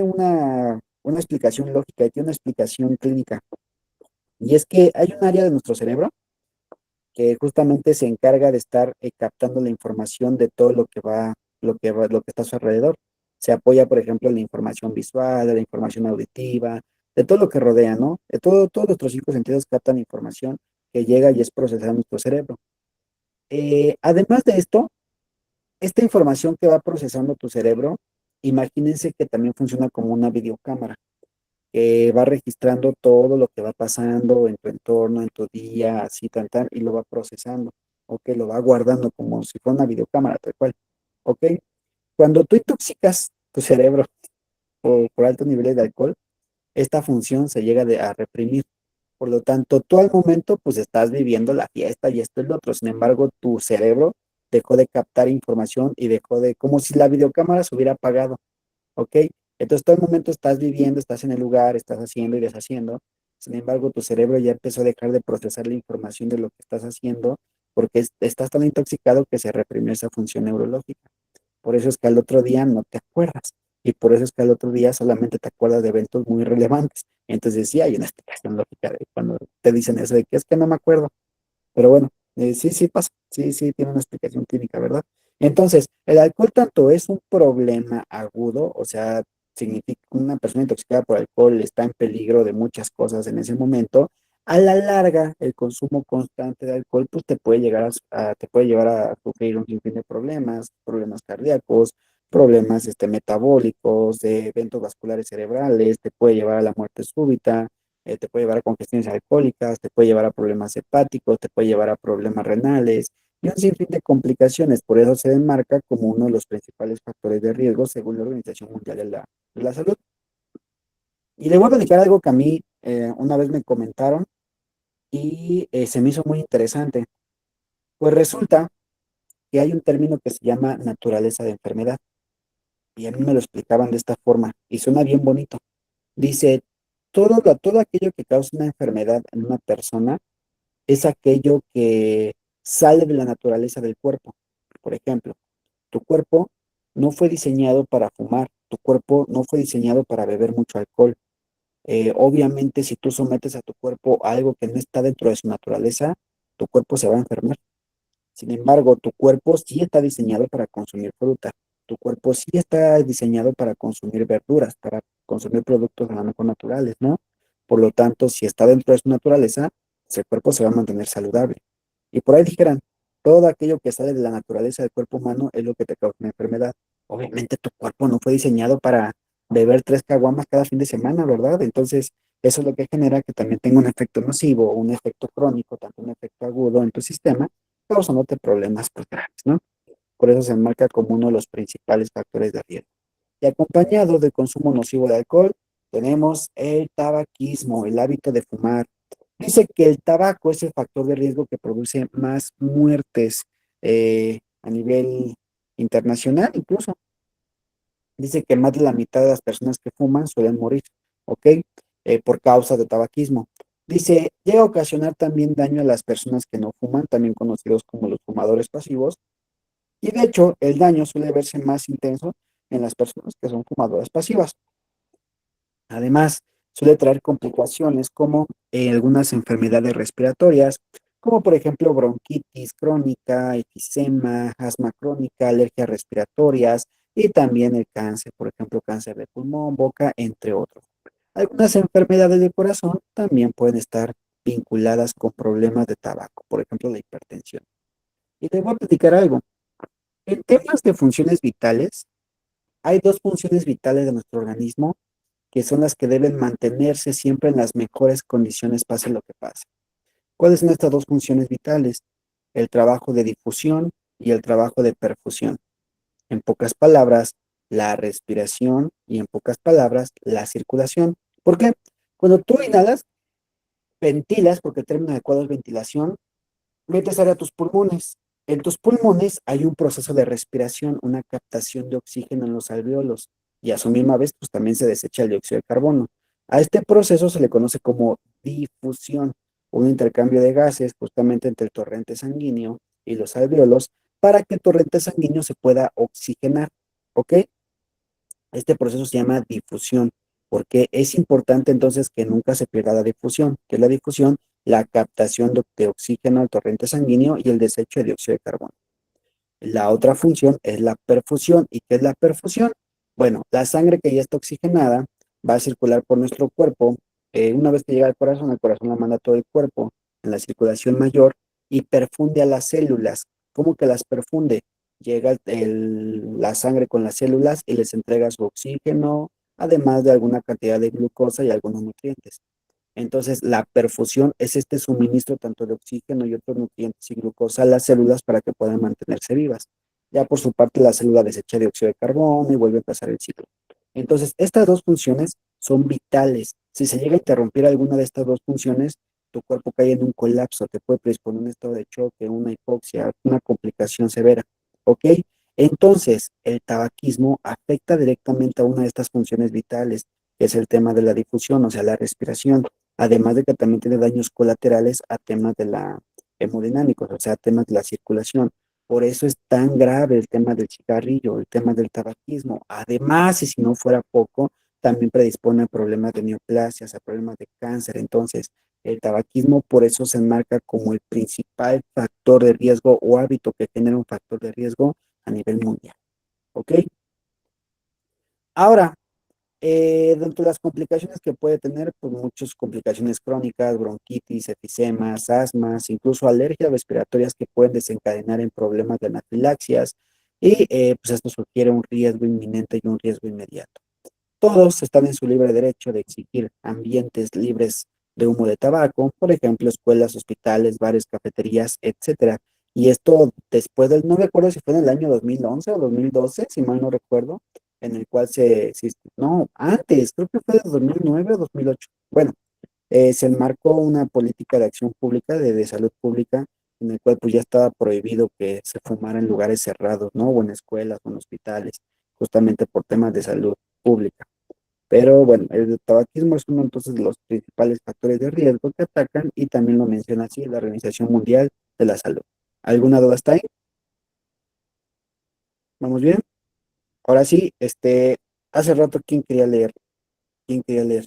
una explicación lógica y tiene una explicación clínica. Y es que hay un área de nuestro cerebro que justamente se encarga de estar captando la información de todo lo que está a su alrededor. Se apoya, por ejemplo, en la información visual, de la información auditiva, de todo lo que rodea, ¿no? Todos nuestros cinco sentidos captan información que llega y es procesada en nuestro cerebro. Además de esto, esta información que va procesando tu cerebro, imagínense que también funciona como una videocámara que va registrando todo lo que va pasando en tu entorno, en tu día, así, tan, y lo va procesando, ¿ok? Lo va guardando como si fuera una videocámara, tal cual, ¿ok? Cuando tú intoxicas tu cerebro por altos niveles de alcohol, esta función se llega a reprimir. Por lo tanto, tú al momento, pues estás viviendo la fiesta y esto es lo otro. Sin embargo, tu cerebro dejó de captar información y dejó como si la videocámara se hubiera apagado. ¿Ok? Entonces todo el momento estás viviendo, estás en el lugar, estás haciendo y deshaciendo. Sin embargo, tu cerebro ya empezó a dejar de procesar la información de lo que estás haciendo porque estás tan intoxicado que se reprimió esa función neurológica. Por eso es que al otro día no te acuerdas. Y por eso es que al otro día solamente te acuerdas de eventos muy relevantes. Entonces sí hay una explicación lógica de cuando te dicen eso de que es que no me acuerdo. Pero bueno, sí, sí pasa, sí, sí, tiene una explicación clínica, ¿verdad? Entonces, el alcohol tanto es un problema agudo, o sea, significa una persona intoxicada por alcohol está en peligro de muchas cosas en ese momento. A la larga, el consumo constante de alcohol, pues te puede te puede llevar a sufrir un sinfín de problemas, problemas cardíacos, problemas metabólicos, de eventos vasculares cerebrales, te puede llevar a la muerte súbita, te puede llevar a congestiones alcohólicas, te puede llevar a problemas hepáticos, te puede llevar a problemas renales y un sinfín de complicaciones. Por eso se enmarca como uno de los principales factores de riesgo según la Organización Mundial de la Salud. Y le voy a dedicar algo que a mí una vez me comentaron y se me hizo muy interesante. Pues resulta que hay un término que se llama naturaleza de enfermedad y a mí me lo explicaban de esta forma y suena bien bonito. Dice, todo aquello que causa una enfermedad en una persona es aquello que sale de la naturaleza del cuerpo. Por ejemplo, tu cuerpo no fue diseñado para fumar, tu cuerpo no fue diseñado para beber mucho alcohol. Obviamente, si tú sometes a tu cuerpo a algo que no está dentro de su naturaleza, tu cuerpo se va a enfermar. Sin embargo, tu cuerpo sí está diseñado para consumir fruta. Tu cuerpo sí está diseñado para consumir verduras, para consumir productos a lo mejor naturales, ¿no? Por lo tanto, si está dentro de su naturaleza, el cuerpo se va a mantener saludable. Y por ahí dijeran, todo aquello que sale de la naturaleza del cuerpo humano es lo que te causa una enfermedad. Obviamente tu cuerpo no fue diseñado para beber 3 caguamas cada fin de semana, ¿verdad? Entonces, Eso es lo que genera que también tenga un efecto nocivo o un efecto crónico, tanto un efecto agudo en tu sistema, causándote problemas pues, graves, ¿no? Por eso se enmarca como uno de los principales factores de riesgo. Y acompañado del consumo nocivo de alcohol, tenemos el tabaquismo, el hábito de fumar. Dice que el tabaco es el factor de riesgo que produce más muertes a nivel internacional, incluso. Dice que más de la mitad de las personas que fuman suelen morir, ¿ok? Por causa de tabaquismo. Dice, llega a ocasionar también daño a las personas que no fuman, también conocidos como los fumadores pasivos, y de hecho, el daño suele verse más intenso en las personas que son fumadoras pasivas. Además, suele traer complicaciones como algunas enfermedades respiratorias, como por ejemplo bronquitis crónica, efisema, asma crónica, alergias respiratorias y también el cáncer, por ejemplo, cáncer de pulmón, boca, entre otros. Algunas enfermedades del corazón también pueden estar vinculadas con problemas de tabaco, por ejemplo, la hipertensión. Y te voy a platicar algo. En temas de funciones vitales, hay dos funciones vitales de nuestro organismo que son las que deben mantenerse siempre en las mejores condiciones, pase lo que pase. ¿Cuáles son estas dos funciones vitales? El trabajo de difusión y el trabajo de perfusión. En pocas palabras, la respiración y en pocas palabras, la circulación. ¿Por qué? Cuando tú inhalas, ventilas, porque el término adecuado es ventilación, metes aire a tus pulmones. En tus pulmones hay un proceso de respiración, una captación de oxígeno en los alveolos y a su misma vez pues también se desecha el dióxido de carbono. A este proceso se le conoce como difusión, un intercambio de gases justamente entre el torrente sanguíneo y los alveolos para que el torrente sanguíneo se pueda oxigenar, ¿ok? Este proceso se llama difusión, porque es importante entonces que nunca se pierda la difusión. ¿Qué es la difusión? La captación de oxígeno al torrente sanguíneo y el desecho de dióxido de carbono. La otra función es la perfusión. ¿Y qué es la perfusión? Bueno, la sangre que ya está oxigenada va a circular por nuestro cuerpo. Una vez que llega al corazón, el corazón la manda a todo el cuerpo en la circulación mayor y perfunde a las células. ¿Cómo que las perfunde? Llega la sangre con las células y les entrega su oxígeno, además de alguna cantidad de glucosa y algunos nutrientes. Entonces, la perfusión es este suministro tanto de oxígeno y otros nutrientes y glucosa a las células para que puedan mantenerse vivas. Ya por su parte, la célula desecha dióxido de carbono y vuelve a pasar el ciclo. Entonces, estas dos funciones son vitales. Si se llega a interrumpir alguna de estas dos funciones, tu cuerpo cae en un colapso, te puede predisponer a un estado de choque, una hipoxia, una complicación severa. ¿Ok? Entonces, el tabaquismo afecta directamente a una de estas funciones vitales, que es el tema de la difusión, o sea, la respiración, además de que también tiene daños colaterales a temas de la hemodinámicos, o sea, temas de la circulación. Por eso es tan grave el tema del cigarrillo, el tema del tabaquismo. Además, y si no fuera poco, también predispone a problemas de neoplasias, a problemas de cáncer. Entonces, el tabaquismo por eso se enmarca como el principal factor de riesgo o hábito que genera un factor de riesgo a nivel mundial. ¿Ok? Ahora, dentro de las complicaciones que puede tener, pues muchas complicaciones crónicas, bronquitis, efisemas, asmas, incluso alergias respiratorias que pueden desencadenar en problemas de anafilaxias y pues esto sugiere un riesgo inminente y un riesgo inmediato. Todos están en su libre derecho de exigir ambientes libres de humo de tabaco, por ejemplo, escuelas, hospitales, bares, cafeterías, etcétera. Y esto después del, no recuerdo si fue en el año 2011 o 2012, si mal no recuerdo, en el cual no, antes, creo que fue de 2009 o 2008. Bueno, se enmarcó una política de acción pública, de salud pública, en el cual pues ya estaba prohibido que se fumara en lugares cerrados, ¿no? O en escuelas o en hospitales, justamente por temas de salud pública. Pero bueno, el tabaquismo es uno entonces de los principales factores de riesgo que atacan y también lo menciona así la Organización Mundial de la Salud. ¿Alguna duda está ahí? ¿Vamos bien? Ahora sí, hace rato, ¿quién quería leer? ¿Quién quería leer?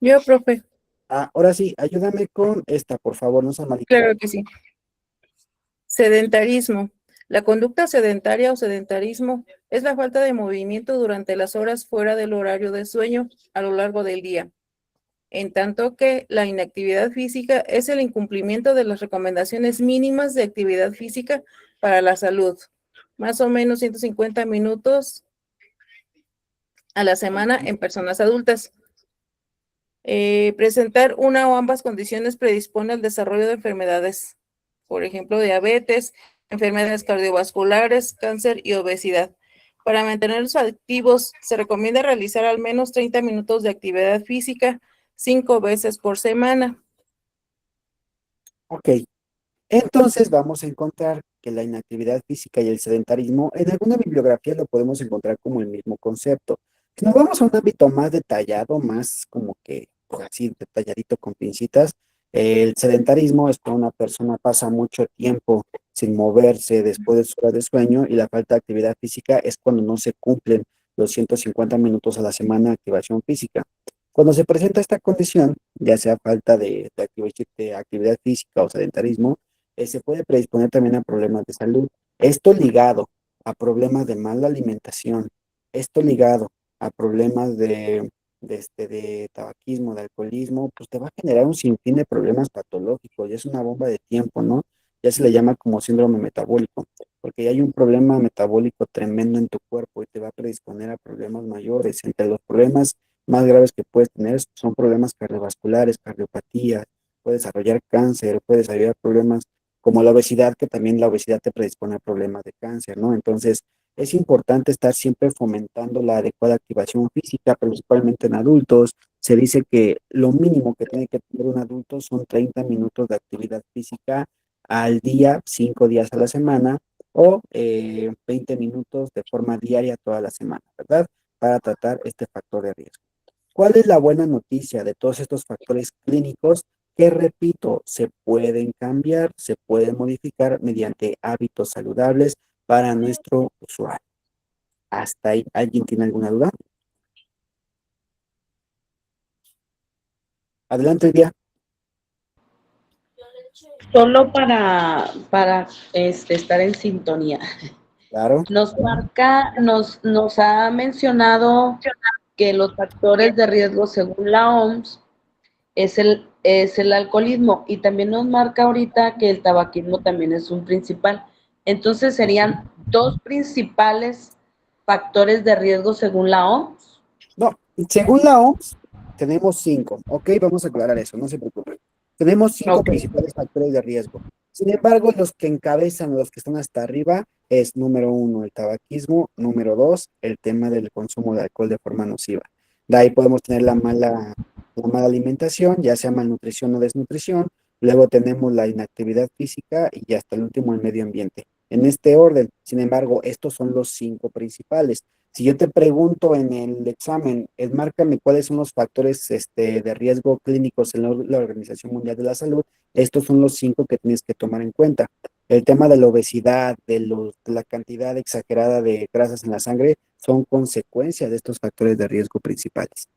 Yo, profe, Ah, ahora sí, ayúdame con esta, por favor, no seas malita. claro que sí. Sedentarismo. La conducta sedentaria o sedentarismo es la falta de movimiento durante las horas fuera del horario de sueño a lo largo del día, en tanto que la inactividad física es el incumplimiento de las recomendaciones mínimas de actividad física para la salud, más o menos 150 minutos a la semana en personas adultas. Presentar una o ambas condiciones predispone al desarrollo de enfermedades, por ejemplo, diabetes, enfermedades cardiovasculares, cáncer y obesidad. Para mantenerlos activos, se recomienda realizar al menos 30 minutos de actividad física 5 veces por semana. Ok, entonces vamos a encontrar que la inactividad física y el sedentarismo, en alguna bibliografía lo podemos encontrar como el mismo concepto. Si nos vamos a un ámbito más detallado, más como que pues, así detalladito con pincitas, el sedentarismo es cuando una persona pasa mucho tiempo sin moverse después de su hora de sueño, y la falta de actividad física es cuando no se cumplen los 150 minutos a la semana de activación física. Cuando se presenta esta condición, ya sea falta de actividad física o sedentarismo, se puede predisponer también a problemas de salud. Esto ligado a problemas de mala alimentación, esto ligado a problemas de tabaquismo, de alcoholismo, pues te va a generar un sinfín de problemas patológicos, y es una bomba de tiempo, ¿no? Ya se le llama como síndrome metabólico, porque ya hay un problema metabólico tremendo en tu cuerpo y te va a predisponer a problemas mayores. Entre los problemas más graves que puedes tener son problemas cardiovasculares, cardiopatías, puede desarrollar cáncer, puede desarrollar problemas como la obesidad, que también la obesidad te predispone a problemas de cáncer, ¿no? Entonces, es importante estar siempre fomentando la adecuada activación física, principalmente en adultos. Se dice que lo mínimo que tiene que tener un adulto son 30 minutos de actividad física al día, 5 días a la semana, o 20 minutos de forma diaria toda la semana, ¿verdad? Para tratar este factor de riesgo. ¿Cuál es la buena noticia de todos estos factores clínicos? Que repito, se pueden cambiar, se pueden modificar mediante hábitos saludables para nuestro usuario. ¿Hasta ahí alguien tiene alguna duda? Adelante, Día. Solo para estar en sintonía. Claro. Nos ha mencionado que los factores de riesgo según la OMS es el alcoholismo, y también nos marca ahorita que el tabaquismo también es un principal. Entonces serían dos principales factores de riesgo según la OMS. No, según la OMS, tenemos 5. Ok, vamos a aclarar eso, no se preocupen. Tenemos 5 Ok. principales factores de riesgo. Sin embargo, los que encabezan, los que están hasta arriba, es número 1, el tabaquismo; número 2, el tema del consumo de alcohol de forma nociva. De ahí podemos tener la mala alimentación, ya sea malnutrición o desnutrición. Luego tenemos la inactividad física y hasta el último, el medio ambiente. En este orden, sin embargo, estos son los 5 principales. Si yo te pregunto en el examen, márcame cuáles son los factores de riesgo clínicos en la Organización Mundial de la Salud, estos son los 5 que tienes que tomar en cuenta. El tema de la obesidad, de la cantidad exagerada de grasas en la sangre, son consecuencias de estos factores de riesgo principales.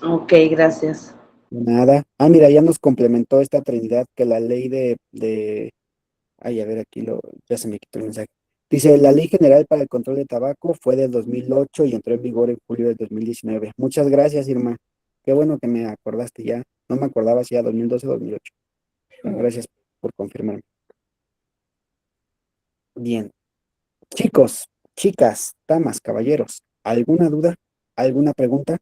Ok, gracias. Nada. Ah, mira, ya nos complementó esta Trinidad que la ley ay, a ver, ya se me quitó el mensaje. Dice, la Ley General para el Control de Tabaco fue del 2008 y entró en vigor en julio del 2019. Muchas gracias, Irma. Qué bueno que me acordaste ya. No me acordaba si era 2012 o 2008. Bueno, gracias por confirmarme. Bien. Chicos, chicas, damas, caballeros, ¿alguna duda? ¿Alguna pregunta?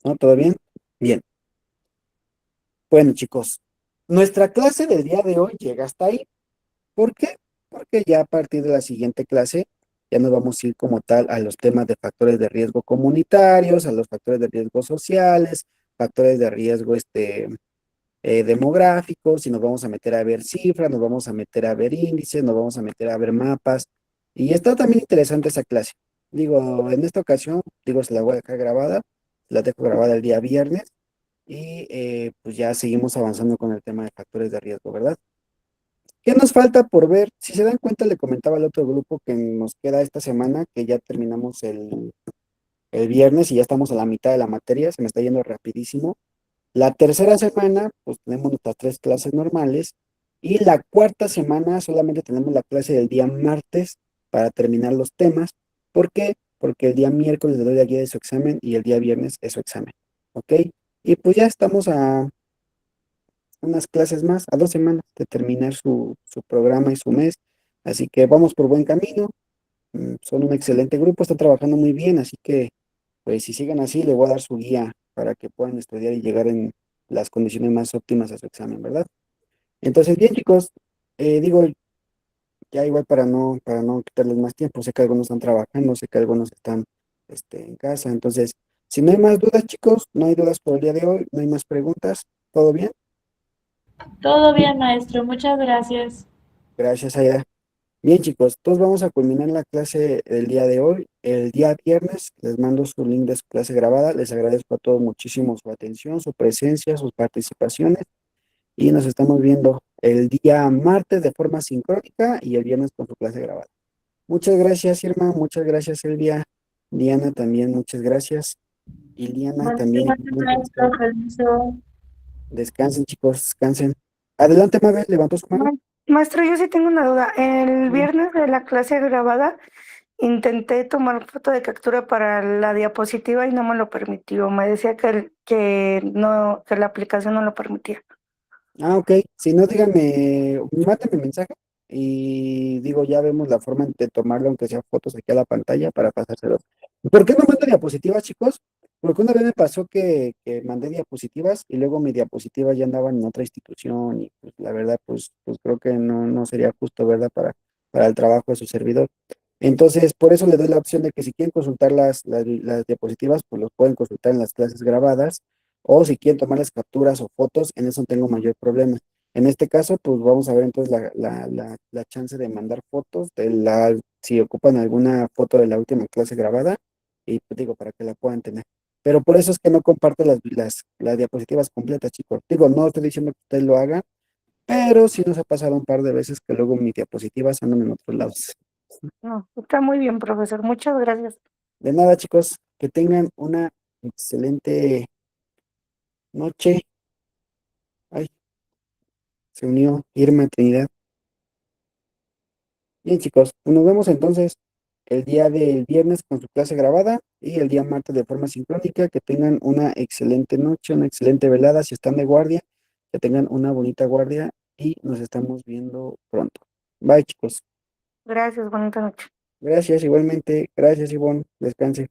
¿No? ¿Todo bien? Bien. Bueno, chicos, nuestra clase del día de hoy llega hasta ahí. ¿Por qué? Porque ya a partir de la siguiente clase ya nos vamos a ir como tal a los temas de factores de riesgo comunitarios, a los factores de riesgo sociales, factores de riesgo demográficos, y nos vamos a meter a ver cifras, nos vamos a meter a ver índices, nos vamos a meter a ver mapas. Y está también interesante esa clase. Digo, en esta ocasión, se la voy a dejar grabada, la dejo grabada el día viernes, y pues ya seguimos avanzando con el tema de factores de riesgo, ¿verdad? ¿Qué nos falta por ver? Si se dan cuenta, le comentaba al otro grupo que nos queda esta semana, que ya terminamos el viernes y ya estamos a la mitad de la materia, se me está yendo rapidísimo. La tercera semana, pues tenemos nuestras 3 clases normales, y la cuarta semana solamente tenemos la clase del día martes para terminar los temas. ¿Por qué? Porque el día miércoles le doy la guía de su examen y el día viernes es su examen. ¿Ok? Y pues ya estamos a unas clases más, a 2 semanas de terminar su programa y su mes. Así que vamos por buen camino. son un excelente grupo, están trabajando muy bien, así que pues si siguen así, le voy a dar su guía para que puedan estudiar y llegar en las condiciones más óptimas a su examen, ¿verdad? Entonces, bien, chicos, digo, ya igual para no quitarles más tiempo, sé que algunos están trabajando, sé que algunos están en casa, entonces, si no hay más dudas, chicos, no hay dudas por el día de hoy, no hay más preguntas, ¿todo bien? Todo bien, maestro. Muchas gracias. Gracias, Aida. Bien, chicos, entonces vamos a culminar la clase del día de hoy. El día viernes les mando su link de su clase grabada. Les agradezco a todos muchísimo su atención, su presencia, sus participaciones y nos estamos viendo el día martes de forma sincrónica y el viernes con su clase grabada. Muchas gracias, Irma. Muchas gracias, Elvia. Diana también, muchas gracias. Y Liana Buenas también. noches, maestro. Permiso. Descansen, chicos, descansen. Adelante, Mabel, levantó su mano. Maestro, yo sí tengo una duda. El viernes de la clase grabada intenté tomar foto de captura para la diapositiva y no me lo permitió. Me decía que no, que la aplicación no lo permitía. Ah, ok. Si no, díganme, mátenme mensaje y digo, ya vemos la forma de tomarlo, aunque sea fotos aquí a la pantalla para pasárselos. ¿Por qué no mando diapositivas, chicos? Porque una vez me pasó que mandé diapositivas y luego mi diapositiva ya andaba en otra institución y pues la verdad, pues creo que no sería justo, ¿verdad? Para el trabajo de su servidor. Entonces, por eso le doy la opción de que si quieren consultar las diapositivas, pues los pueden consultar en las clases grabadas, o si quieren tomar las capturas o fotos, en eso no tengo mayor problema. En este caso, pues vamos a ver entonces la chance de mandar fotos, si ocupan alguna foto de la última clase grabada, y pues digo, para que la puedan tener. Pero por eso es que no comparto las diapositivas completas, chicos. Digo, no estoy diciendo que ustedes lo hagan, pero sí nos ha pasado un par de veces que luego mis diapositivas andan en otros lados. No, está muy bien, profesor. Muchas gracias. De nada, chicos, que tengan una excelente noche. Ay, se unió Irma Trinidad. Bien, chicos, pues nos vemos entonces el día del viernes con su clase grabada y el día martes de forma sincrónica. Que tengan una excelente noche, una excelente velada. Si están de guardia, que tengan una bonita guardia y nos estamos viendo pronto. Bye, chicos. Gracias, bonita noche. Gracias, igualmente. Gracias, Ivonne. Descanse.